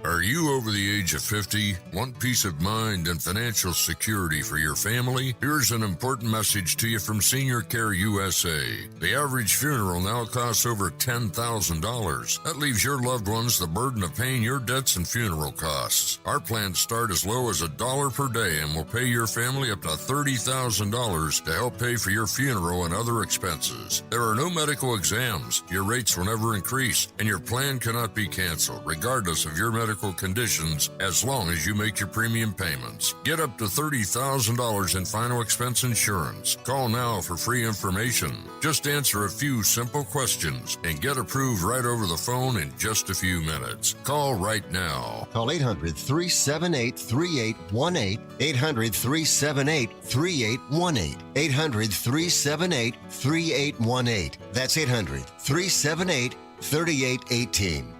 Are you over the age of 50? Want peace of mind and financial security for your family? Here's an important message to you from Senior Care USA. The average funeral now costs over $10,000. That leaves your loved ones the burden of paying your debts and funeral costs. Our plans start as low as $1 per day and will pay your family up to $30,000 to help pay for your funeral and other expenses. There are no medical exams. Your rates will never increase, and your plan cannot be canceled, regardless of your medical conditions, as long as you make your premium payments. Get up to $30,000 in final expense insurance. Call now for free information. Just answer a few simple questions and get approved right over the phone in just a few minutes. Call right now. Call 800-378-3818. 800-378-3818. 800-378-3818. That's 800-378-3818.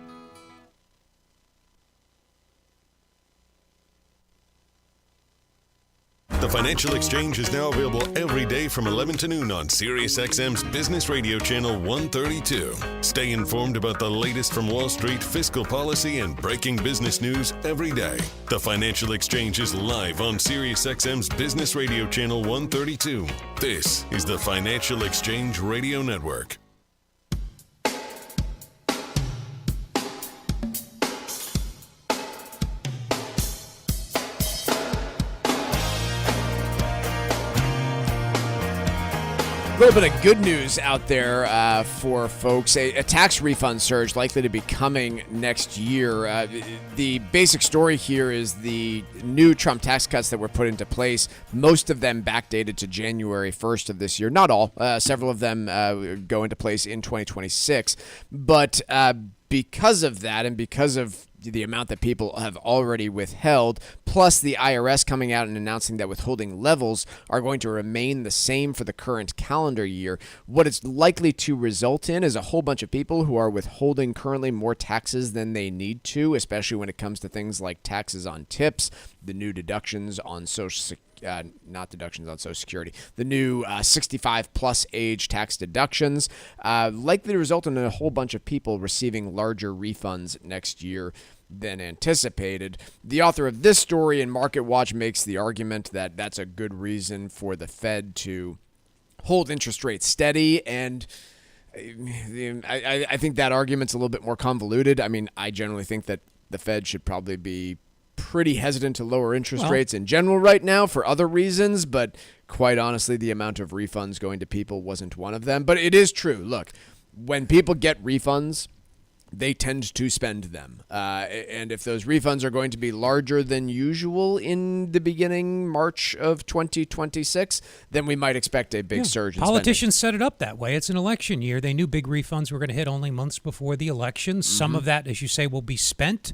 The Financial Exchange is now available every day from 11 to noon on SiriusXM's Business Radio Channel 132. Stay informed about the latest from Wall Street, fiscal policy, and breaking business news every day. The Financial Exchange is live on SiriusXM's Business Radio Channel 132. This is the Financial Exchange Radio Network. A little bit of good news out there for folks. A tax refund surge likely to be coming next year. The basic story here is the new Trump tax cuts that were put into place, most of them backdated to January 1st of this year. Not all. Several of them go into place in 2026. But because of that and because of the amount that people have already withheld, plus the IRS coming out and announcing that withholding levels are going to remain the same for the current calendar year, what it's likely to result in is a whole bunch of people who are withholding currently more taxes than they need to, especially when it comes to things like taxes on tips, the new deductions on not deductions on Social Security, the new 65-plus age tax deductions, likely to result in a whole bunch of people receiving larger refunds next year than anticipated. The author of this story in Market Watch makes the argument that that's a good reason for the Fed to hold interest rates steady, and I think that argument's a little bit more convoluted. I mean, I generally think that the Fed should probably be pretty hesitant to lower interest rates in general right now for other reasons, but quite honestly, the amount of refunds going to people wasn't one of them. But it is true. Look, when people get refunds, they tend to spend them. And if those refunds are going to be larger than usual in the beginning March of 2026, then we might expect a big surge in Politicians set it up that way. It's an election year. They knew big refunds were going to hit only months before the election. Some of that, as you say, will be spent.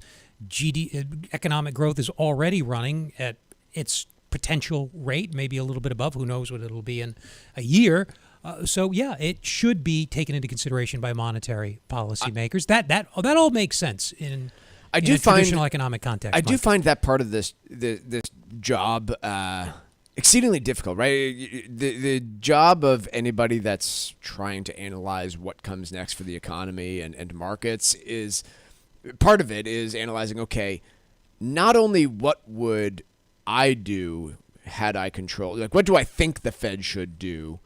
Economic growth is already running at its potential rate, maybe a little bit above. Who knows what it'll be in a year. So it should be taken into consideration by monetary policymakers. That all makes sense in a traditional economic context. I do find that part of this job exceedingly difficult, right? The job of anybody that's trying to analyze what comes next for the economy and markets is part of it is analyzing, okay, not only what would I do had I control, like what do I think the Fed should do,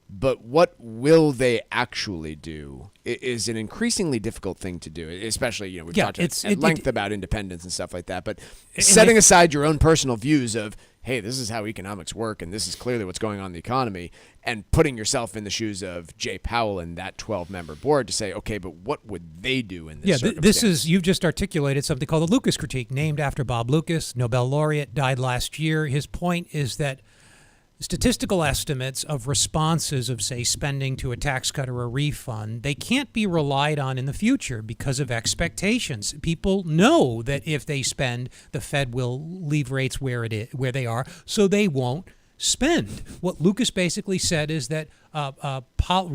but what will they actually do is an increasingly difficult thing to do, especially, we've talked at length about independence and stuff like that, but setting aside your own personal views of, hey, this is how economics work and this is clearly what's going on in the economy, and putting yourself in the shoes of Jay Powell and that 12-member board to say, okay, but what would they do in this circumstance? You've just articulated something called the Lucas critique, named after Bob Lucas, Nobel laureate, died last year. His point is that statistical estimates of responses of, say, spending to a tax cut or a refund, they can't be relied on in the future because of expectations. People know that if they spend, the Fed will leave rates where they are, so they won't spend. What Lucas basically said is that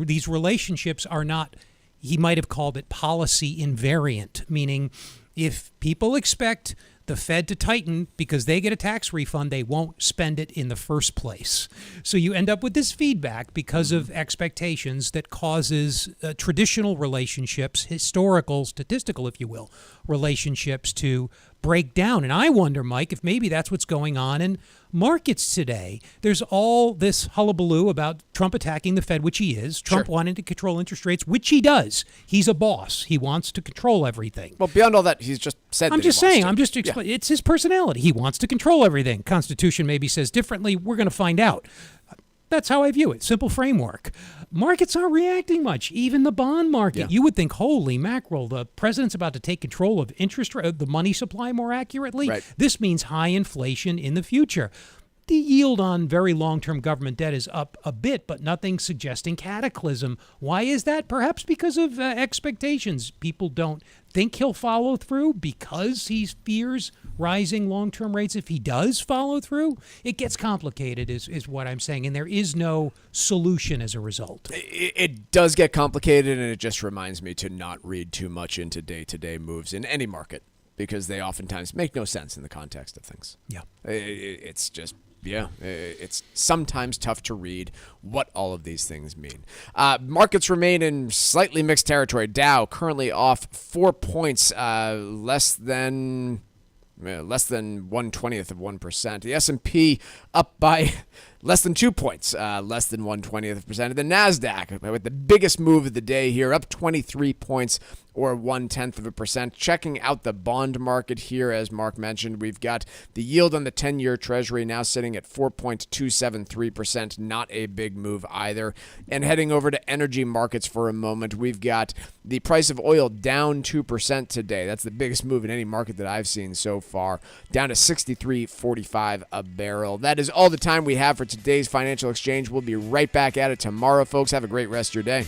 these relationships are not, he might have called it policy invariant, meaning if people expect the Fed to tighten because they get a tax refund, they won't spend it in the first place. So you end up with this feedback because of expectations that causes traditional relationships, historical, statistical, if you will, relationships to break down. And I wonder, Mike, if maybe that's what's going on in markets today. There's all this hullabaloo about Trump attacking the Fed, which he is. Trump wanting to control interest rates, which he does. He's a boss. He wants to control everything. Well, beyond all that, he's just said I'm just saying. I'm just explaining. It's his personality. He wants to control everything. Constitution maybe says differently. We're going to find out. That's how I view it. Simple framework. Markets aren't reacting much. Even the bond market. Yeah. You would think, holy mackerel, the president's about to take control of interest rate, the money supply more accurately. Right. This means high inflation in the future. The yield on very long-term government debt is up a bit, but nothing suggesting cataclysm. Why is that? Perhaps because of expectations. People don't think he'll follow through because he fears rising long-term rates. If he does follow through, it gets complicated is what I'm saying, and there is no solution as a result. It does get complicated, and it just reminds me to not read too much into day-to-day moves in any market because they oftentimes make no sense in the context of things. Yeah. It's just... Yeah, it's sometimes tough to read what all of these things mean. Markets remain in slightly mixed territory. Dow currently off 4 points, less than 1/20th of 1%. The S&P up by less than 2 points, less than 1/20th of a percent. The NASDAQ with the biggest move of the day here, up 23 points or 1/10 of a percent. Checking out the bond market here, as Mark mentioned, we've got the yield on the 10-year Treasury now sitting at 4.273%. Not a big move either. And heading over to energy markets for a moment, we've got the price of oil down 2% today. That's the biggest move in any market that I've seen so far, down to $63.45 a barrel. That is all the time we have for today's Financial Exchange. We'll be right back at it tomorrow, folks. Have a great rest of your day.